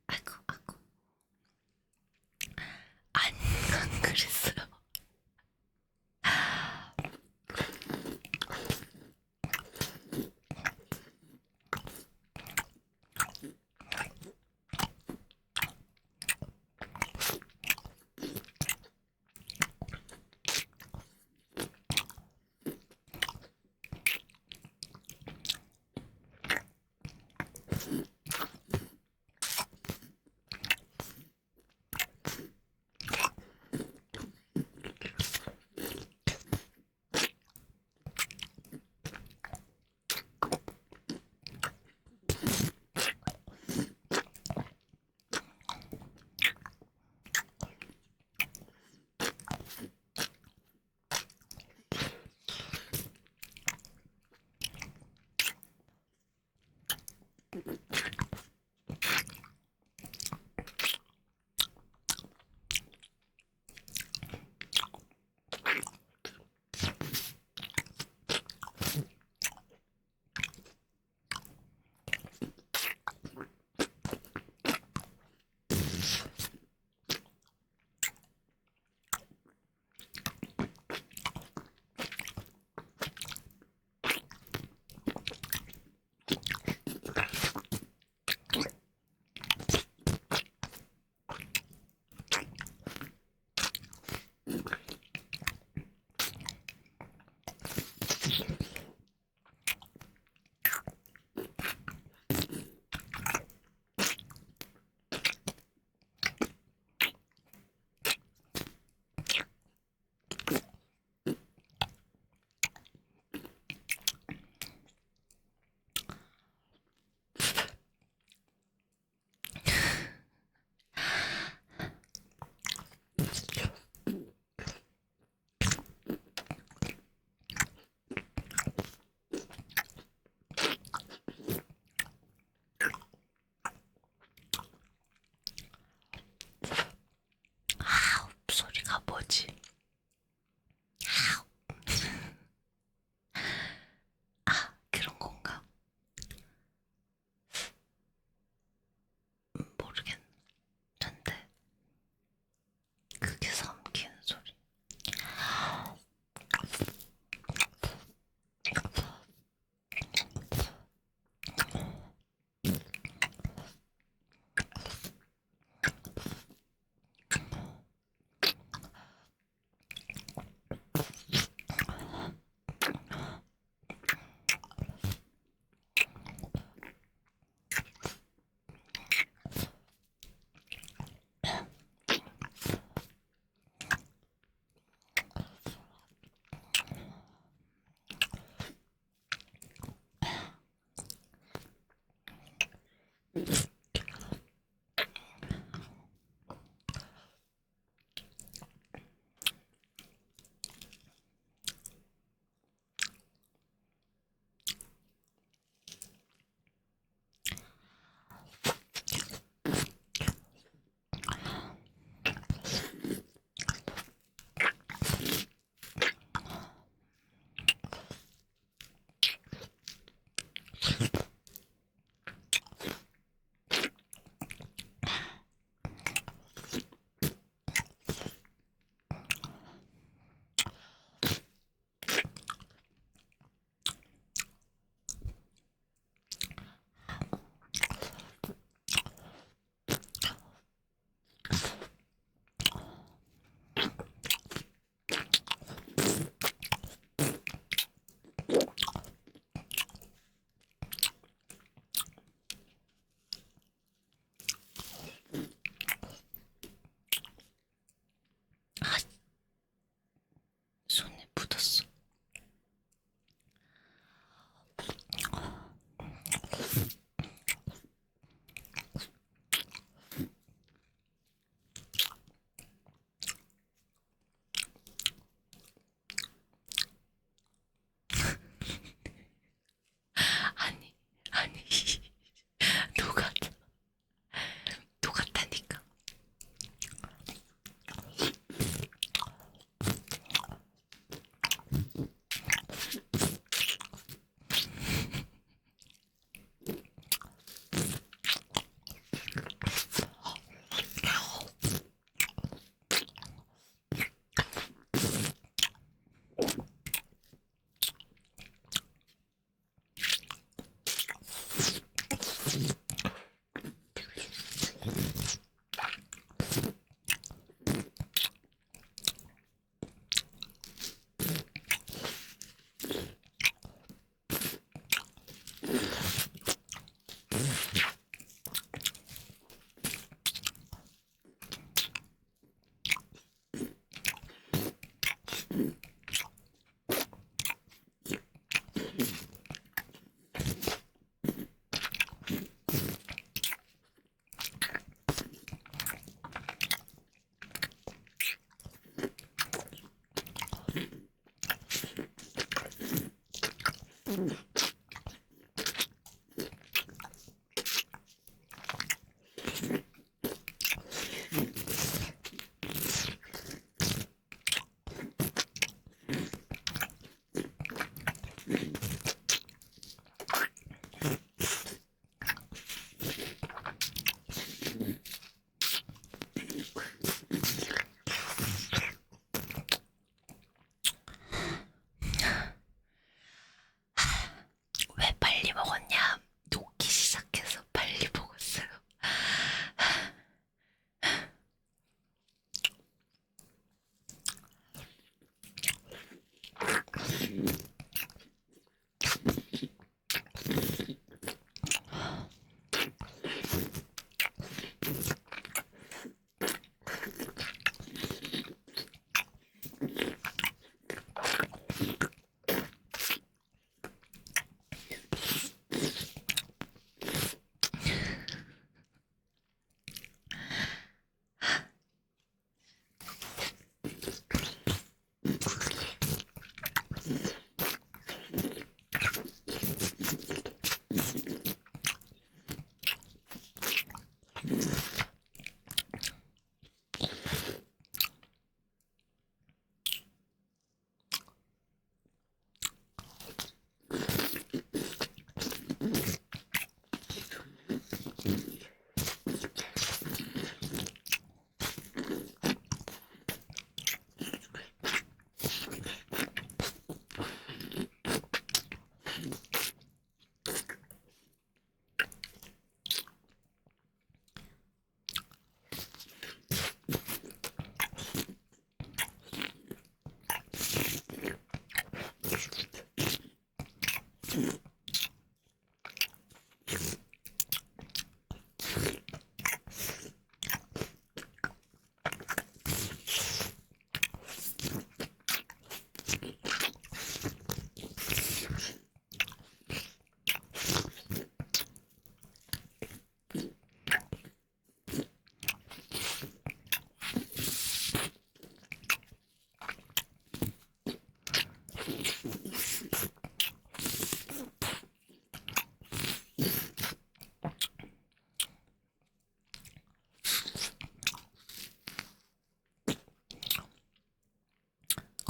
아이고. 안 그랬어요.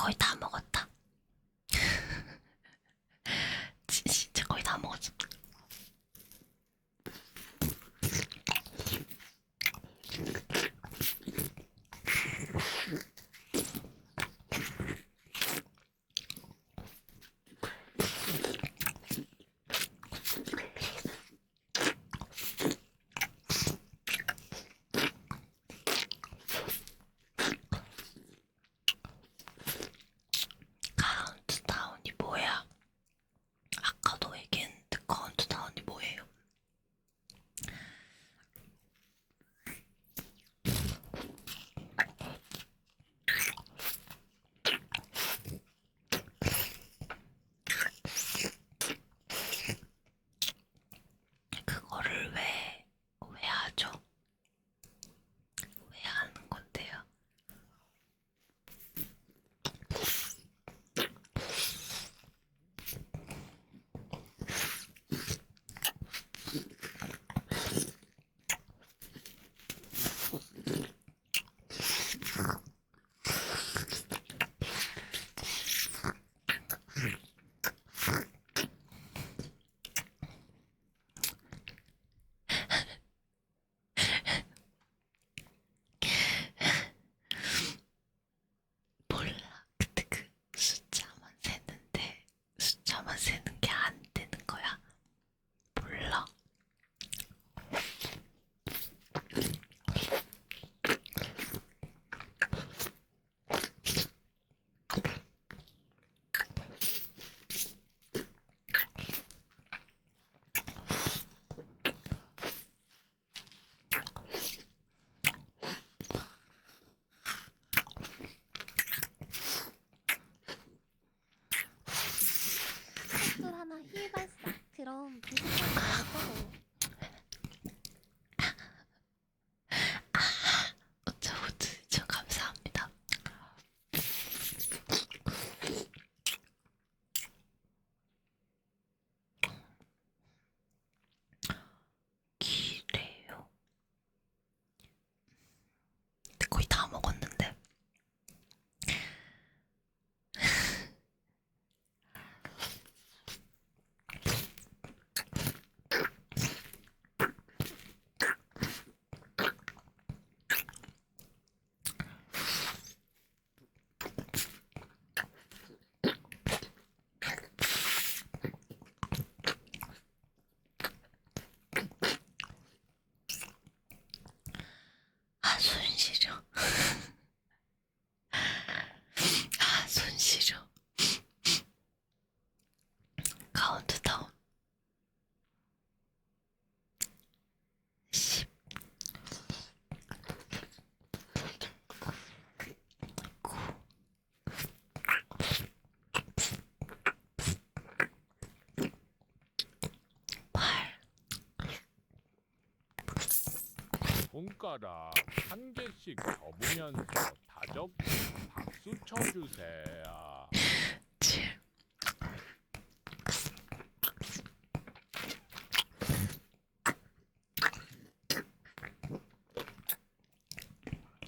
거의 다 먹었다. 진짜 거의 다 먹었어. 카운트다운이 뭐야? 아까도 얘기했는데 카운트다운이 뭐예요? 그거를 왜 하죠? 왜 하는 건데요? 몰라. 근데 그 숫자만 세는 게 안 되는 거야. 몰라. 술 하나 힐발사. 그럼 비슷한 거 먹어도. 저 감사합니다. 기래요. 거의 다 먹었는데. 손 시려. 손 시려. 카운트다운 10 9 8 손가락 한 개씩 접으면서 다적히 박수 쳐주세요. 7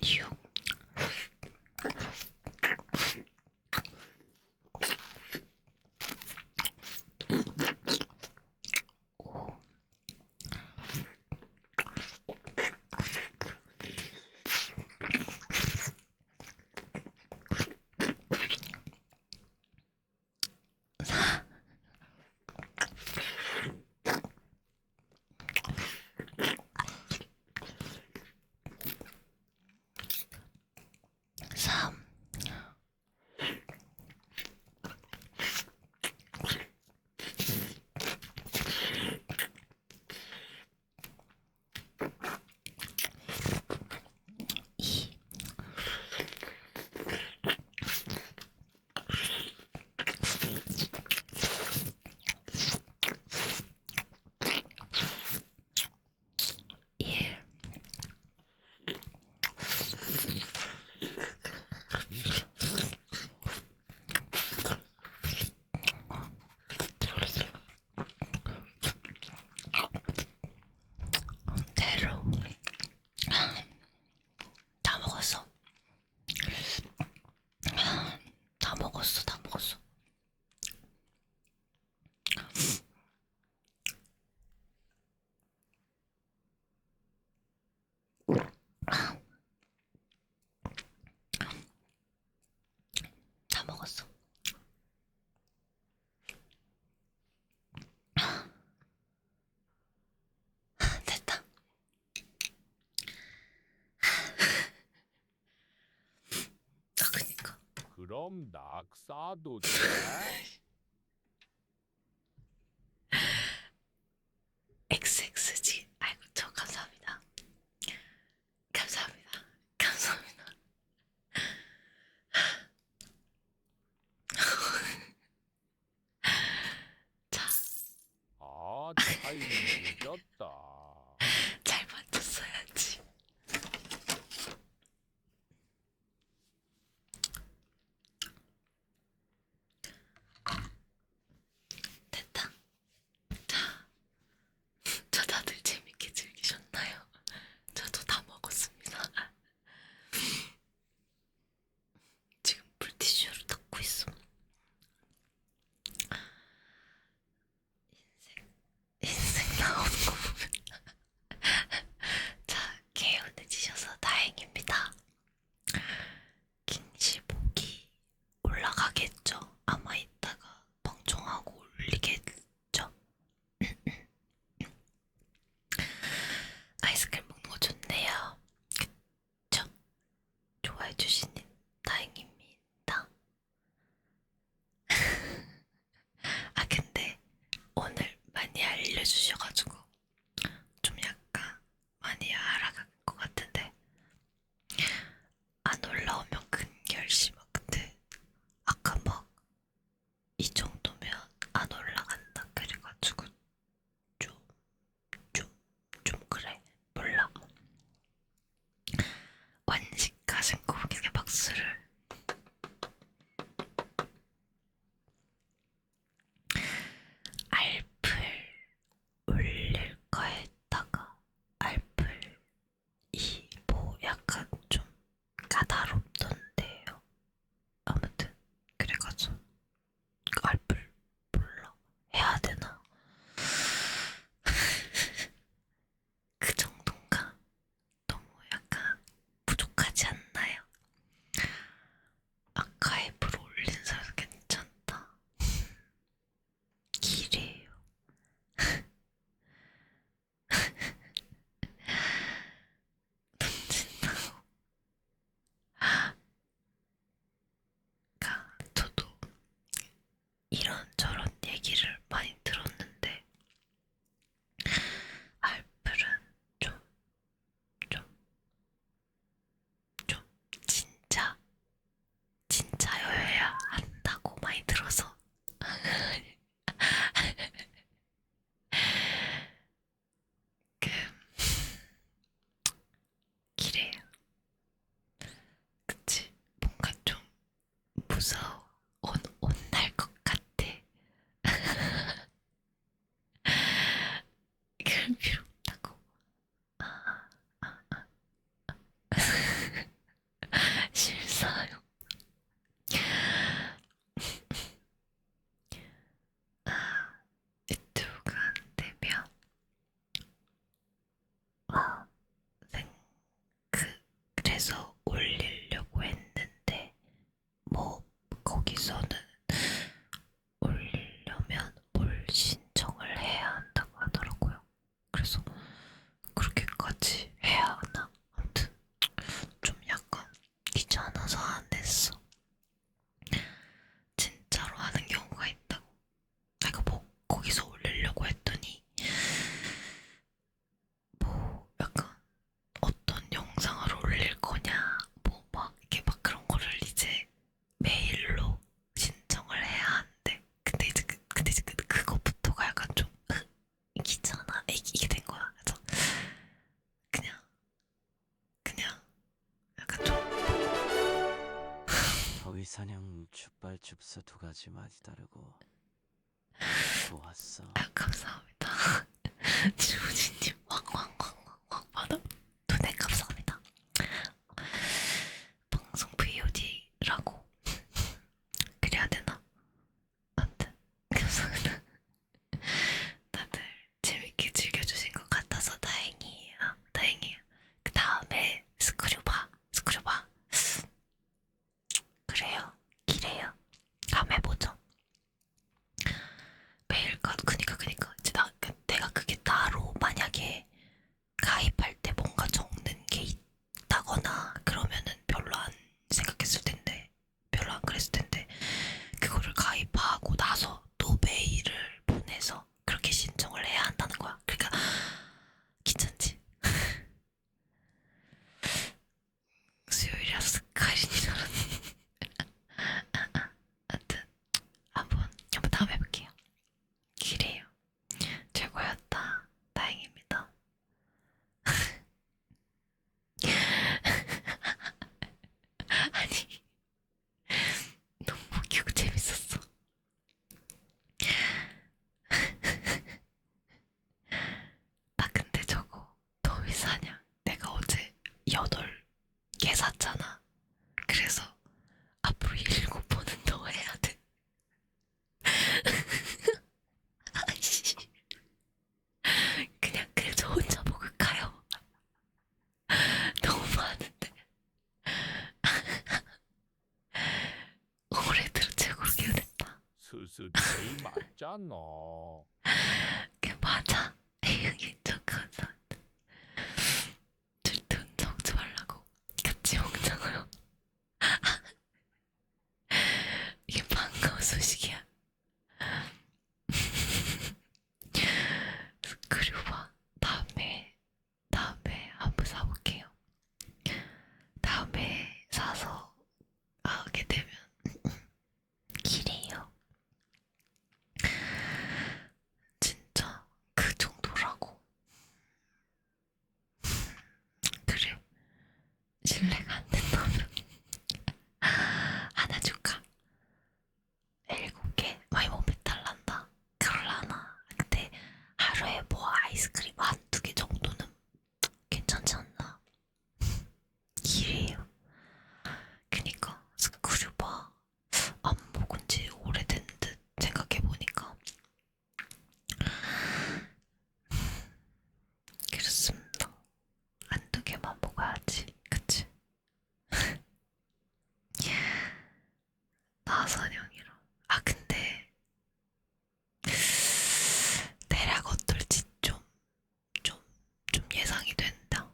6 5 4 그럼 낙사도 돼? XXG. 아이고 저 감사합니다. 감사합니다. 감사합니다. 자, 아, 타이밍 늦었다. 잘 맞췄어야지. 됐다. 자, 저 다들 재밌게 즐기셨나요? 저도 다 먹었습니다. 지금 물티슈로 닦고 있어. 인생 나오는 거 보면 자, 개운해지셔서 다행입니다. 긴시복이 올라가겠죠? 아마 이따가 방송하고 올리겠죠? 아이스크림 먹는 거 좋네요. 그쵸? 좋아해 주시니 다행입니다. 아 근데 오늘 많이 알려주셔가지고 좀 약간 많이 알아간 것 같은데 안 올라오면 큰 결심아. 근데 아까 막 이 정도면 안 올라간다 그래가지고 좀 그래. 몰라. 완식하신 고객에게 박수를. 알플 올릴까 했다가 알플 이 뭐 약간 좀 까다롭던데요. 아무튼 그래가지고 알플 몰라. 해야 되나? 그 정도인가? 너무 약간 부족하지 않나요? 아카이브로 올린 사람 괜찮다. 기래요. 던진다고. 저도 이런저런 얘기를 많이 들었는데 알플은 좀 진짜여야 한다고 많이 들어서 그 기래요. 그치? 뭔가 좀 무서워. 혼날 것 같아. 그럴 필요 없다고. 실사요. 유튜브가 안 되면 그래서 올리려고 했는데 뭐 거기서는 올리려면 뭘 신청을 해야 한다고 하더라고요. 그래서 그렇게까지 해야 하나? 아무튼 좀 약간 귀찮아서 안 했어. 진짜로 하는 경우가 있다고. 내가 뭐 거기서 올리려고 했더니 뭐 약간 어떤 영상을 올릴 거냐 뭐 막 이렇게 막 그런 거를 이제 메일로 신청을 해야 한대. 근데 이제 그거부터가 약간 좀 귀찮아. 이게 된 거야. 그래서 그냥 약간 좀 더위사냥 춥발춥스 두 가지 많이 다르고 좋았어. 감사합니다. 지우진님 왕 받아 눈에 감사합니다. 방송 VOD라고 그래야 되나? 아무튼 감사합니다. 다들 재밌게 즐겨주신 것 같아서 다행이에요. 그 다음에 스크류바 그래요. 기래요. 다음에 보죠. 매일가 그니까 이제 내가 그게 따로 만약에 가입할 때 뭔가 적는 게 있다거나 그러면은 별로 안 생각했을 텐데 별로 안 그랬을 8개 샀잖아. 그래서 앞으로 7번은 더 해야 돼. 아이씨. 그냥 그래서 혼자 먹을까요? 너무 많은데. 올해 들어 최고로 기운했다. 스스데이 맞잖아. 그 맞아. 이게 잠깐만. 절대 혼자 먹지 말라고. 같이 먹자고요. 이게 반가운 소식이야. 그리고 봐. 다음에 한번 사볼게요. 다음에 사서 하게 되면 길이에요. 진짜 그 정도라고. 그래. 실례가 안 된다면 하나 줄까? 7개? 많이 못 배탈 난다. 그럴라나. 근데 하루에 뭐 아이스크림 한두 개 정도는 괜찮지 않나? 길이에요. 그니까 스크류바 안 먹은 지 오래된 듯 생각해보니까. 그렇습니다. 한두 개만 먹어야지. 그치? 나선형이랑. 아 근데 대략 어떨지 좀 예상이 된다.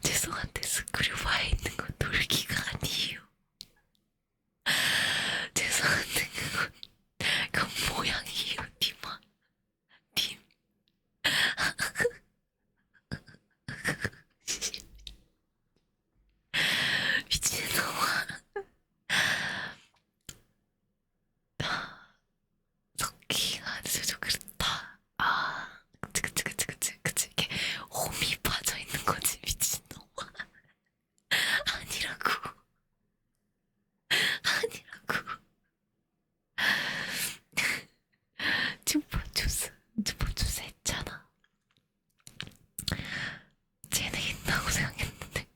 죄송한데 스크류바에 있는 건 돌기가 아니에요. 죄송한데 그건 모양이에요, 님아. 님. 미친놈아. 석기가 좀 그렇다. 아, 그치. 이게 홈이 빠져 있는 거지, 미친놈아. 아니라고. 주포주스 했잖아. 재능 있다고 생각했는데.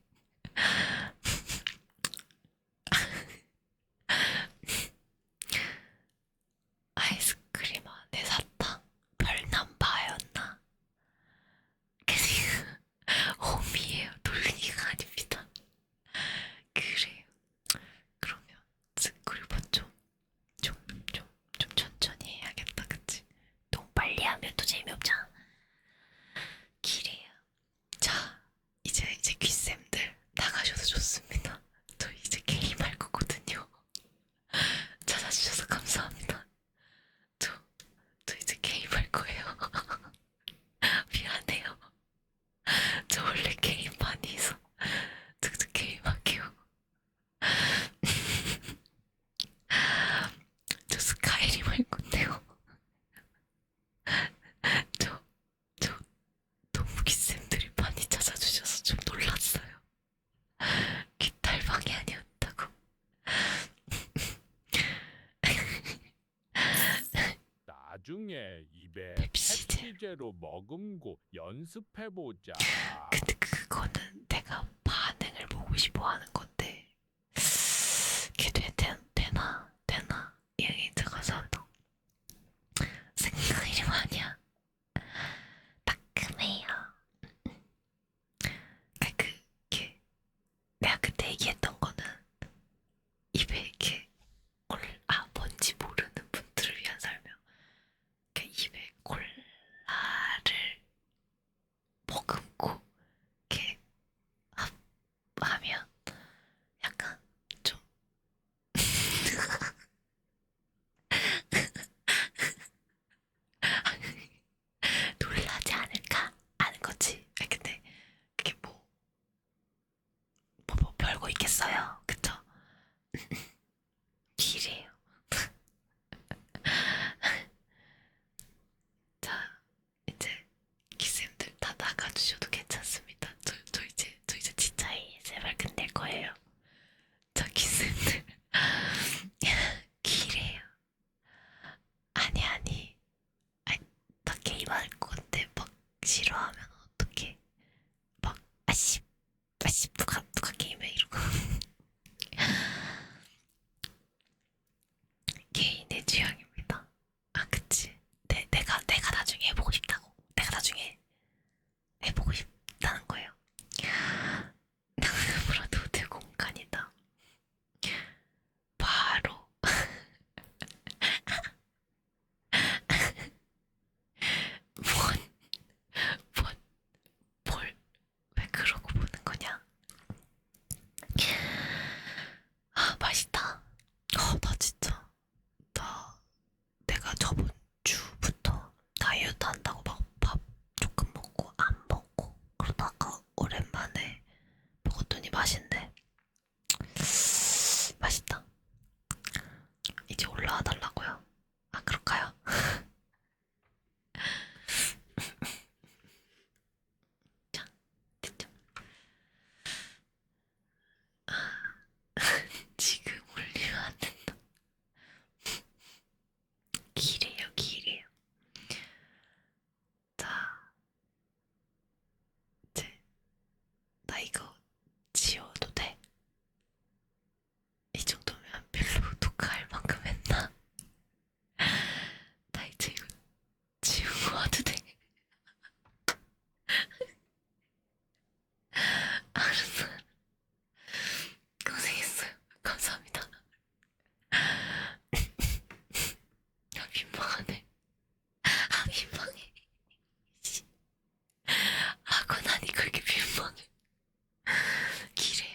아이스크림 안에 사탕 별남바였나? 그냥 홈이에요. 돌리가 아닙니다. 그래요. 그러면 스크류바 좀 천천히 해야겠다. 그치? 너무 빨리 하면 또 재미없잖아. 길이에요. 자, 이제 퀴쌤들 나가셔도 좋습니다. 저 이제 게임할 거거든요. 찾아주셔서 감사합니다. 저 이제 게임할 거예요. 미안해요. 저 원래 게임 많이 해서 저 게임할게요. 저 스카이림 할 건데요. 저 너무 기쌤들이 많이 찾아주셔서 좀 놀랐어요. 귀탈방이 아니었다고. 나중에 입에 펩시제. 펩시제로 머금고 연습해보자. 근데 그거는 내가 반응을 보고 싶어 하는 건데 그게 되나? 여기 들어가서 스카이림 아니야. 따끔해요. 내가 그때 얘기했던 거는 입에 이렇게 뭔지 모르는 분들을 위한 설명. 입에 콜라를 머금고 이렇게 하면 약간 좀 놀라지 않을까 하는 거지. 근데 그게 뭐 별거 있겠어요. 그쵸? 길이에요. 자, 이제 기쌤들 다 나가주셔도 괜찮습니다. 저 이제 진짜 ASMR 끝낼 거예요. 자, 기쌤들 길이에요. 아니, 나 게임할 건데 막 싫어하면 어떡해? 막 아씨 누가 게임해 이러고. 개인의 취향입니다. 아 그치. 내가 나중에 해보고 싶다고. 내가 나중에 해보고 싶다는 거예요. 브라더드 공간이다. 바로 뭔, 뭔, 왜 그러고 보는 거냐? 아 맛있다. 나 진짜 내가 저번 주부터 다이어트 한다고 막 밥 조금 먹고 안 먹고 그러다가 오랜만에 먹었더니 맛있네. 맛있다. 이제 올라와 달라고요? 아 그럴까요? 자, 됐죠? 지금 올리면 안 된다. 길이에요. 자, 이제 나 이거 지워도 돼? 이 정도면 별로 녹화할 만큼 했나? 나 이제 이거 지우고 와도 돼? 알았어. 고생했어요. 감사합니다. 아, 민망하네. 아, 민망해. 씨. 하고 나니 그렇게 민망해. 기래요.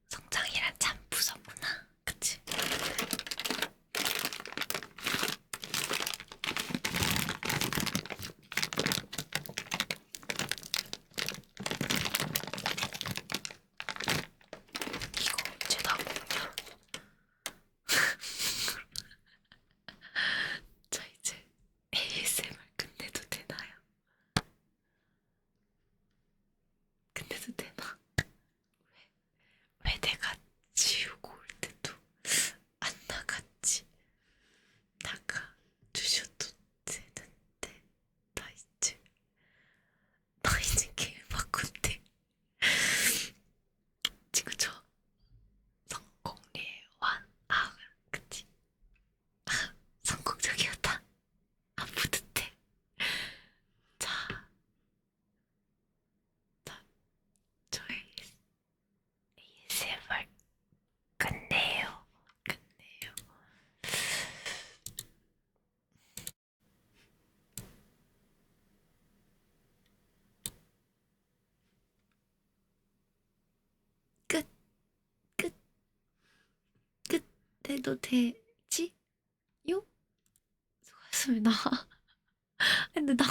성장이란 참 무섭구나. 그치? 이거 죄다 먹냐? 자 이제 ASMR 끝내도 되나요? 끝내도 되나? 왜 내가 지우고 올 때도 안 나갔지? 나가 주셔도 되는데 나 이제 게임 바꾼대. 지금 저 성공리에 그치? 성공적이었다. 안 뿌듯해. 자, 저의 ASMR 끝내요. 끝, 끝, 끝 해도 되지? 요? 수고하셨습니다. 근데 나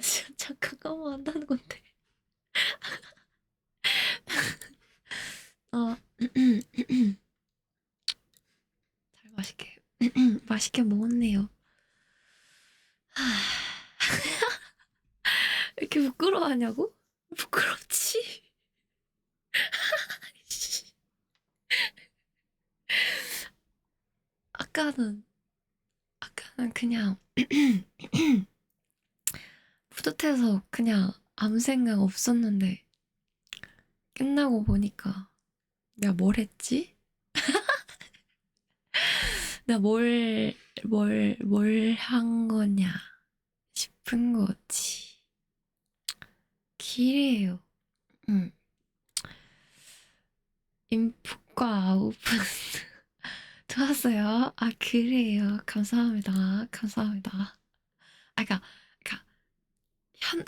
진짜 잠깐 까면 한다는 건데. 잘 맛있게 먹었네요. 왜 이렇게 부끄러워하냐고? 부끄럽지? 아까는 그냥 뿌듯해서 그냥 아무 생각 없었는데 끝나고 보니까 내가 뭘 했지? 내가 뭘 한 거냐 싶은 거지. 길이에요. 인풋과 아웃풋 좋았어요. 아, 그래요. 감사합니다. 감사합니다. 아, 그니까,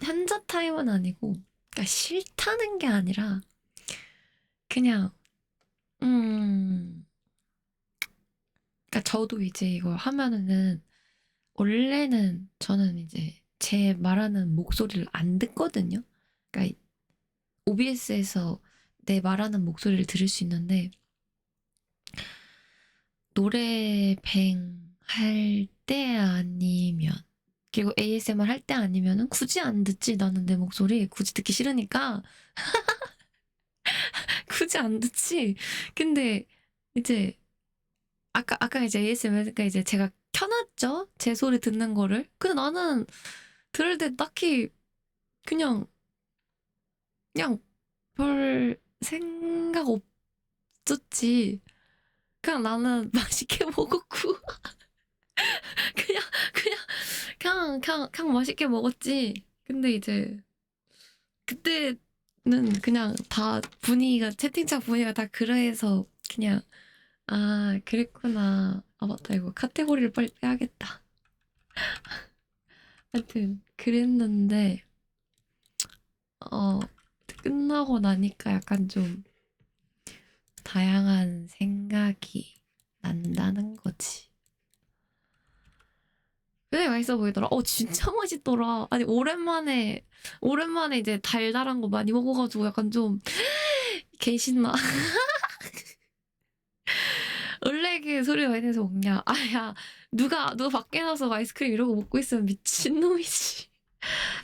현자 타임은 아니고, 그니까 싫다는 게 아니라, 그냥, 그니까 저도 이제 이거 하면은, 원래는 저는 이제 제 말하는 목소리를 안 듣거든요. 그니까, OBS에서 내 말하는 목소리를 들을 수 있는데, 노래뱅 할 때 아니면 그리고 ASMR 할 때 아니면은 굳이 안 듣지. 나는 내 목소리 굳이 듣기 싫으니까 굳이 안 듣지. 근데 이제 아까 이제 ASMR니까 이제 제가 켜놨죠. 제 소리 듣는 거를. 근데 나는 들을 때 딱히 그냥 별 생각 없었지. 그냥 나는 맛있게 먹었고 그냥 맛있게 먹었지. 근데 이제 그때는 그냥 다 분위기가 채팅창 분위기가 다 그래서 그냥 아 그랬구나. 아 맞다 이거 카테고리를 빨리 빼야겠다. 하여튼 그랬는데 끝나고 나니까 약간 좀 다양한 생각이 난다는 거지. 되게 맛있어 보이더라. 진짜 맛있더라. 아니 오랜만에 이제 달달한 거 많이 먹어가지고 약간 좀 개신나. 원래 그 소리 많이 내서 먹냐? 아야 누가 밖에 나서 아이스크림 이러고 먹고 있으면 미친놈이지.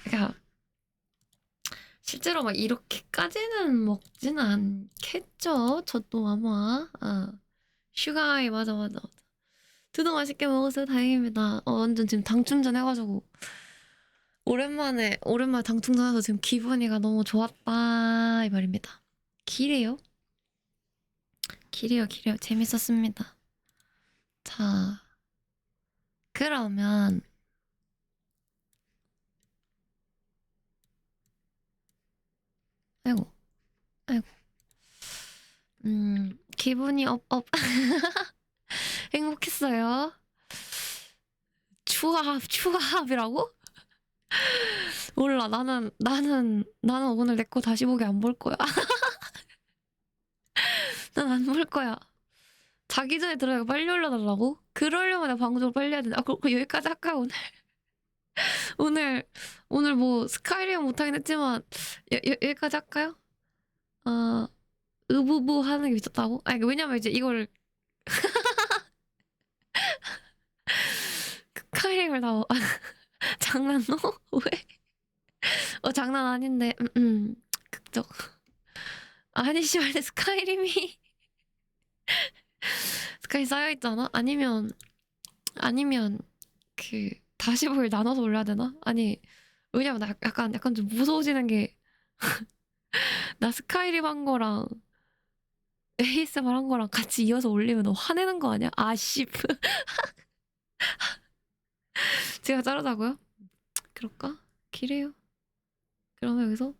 그러니까 실제로 막 이렇게까지는 먹진 않겠죠. 저도 아마 슈가이 맞아. 두도 맛있게 먹어서 다행입니다. 완전 지금 당 충전해가지고 오랜만에 당 충전해서 지금 기분이가 너무 좋았다 이 말입니다. 길이요? 재밌었습니다. 자, 그러면 아이고 기분이 업 행복했어요. 추가합이라고? 몰라. 나는 오늘 내 거 다시 보기 안 볼 거야. 난 안 볼 거야. 자기 전에 들어야 빨리 올려달라고? 그러려면 내가 방송을 빨리 해야 되는데. 그럼 여기까지 할까요, 오늘? 오늘 뭐 스카이림 못하긴 했지만 여기까지 할까요? 으부부 하는 게 미쳤다고? 아니 왜냐면 이제 이걸 스카이림을 다 장난노? 왜? 장난 아닌데 극적. 아니 씨발 스카이림이 스카이 쌓여있잖아? 아니면 그 다시 볼 나눠서 올려야 되나? 아니 왜냐면 나 약간 좀 무서워지는 게 나 스카이림 한 거랑 ASMR 한 거랑 같이 이어서 올리면 너 화내는 거 아니야? 아씨 제가 자르자고요? 그럴까? 기래요. 그러면 여기서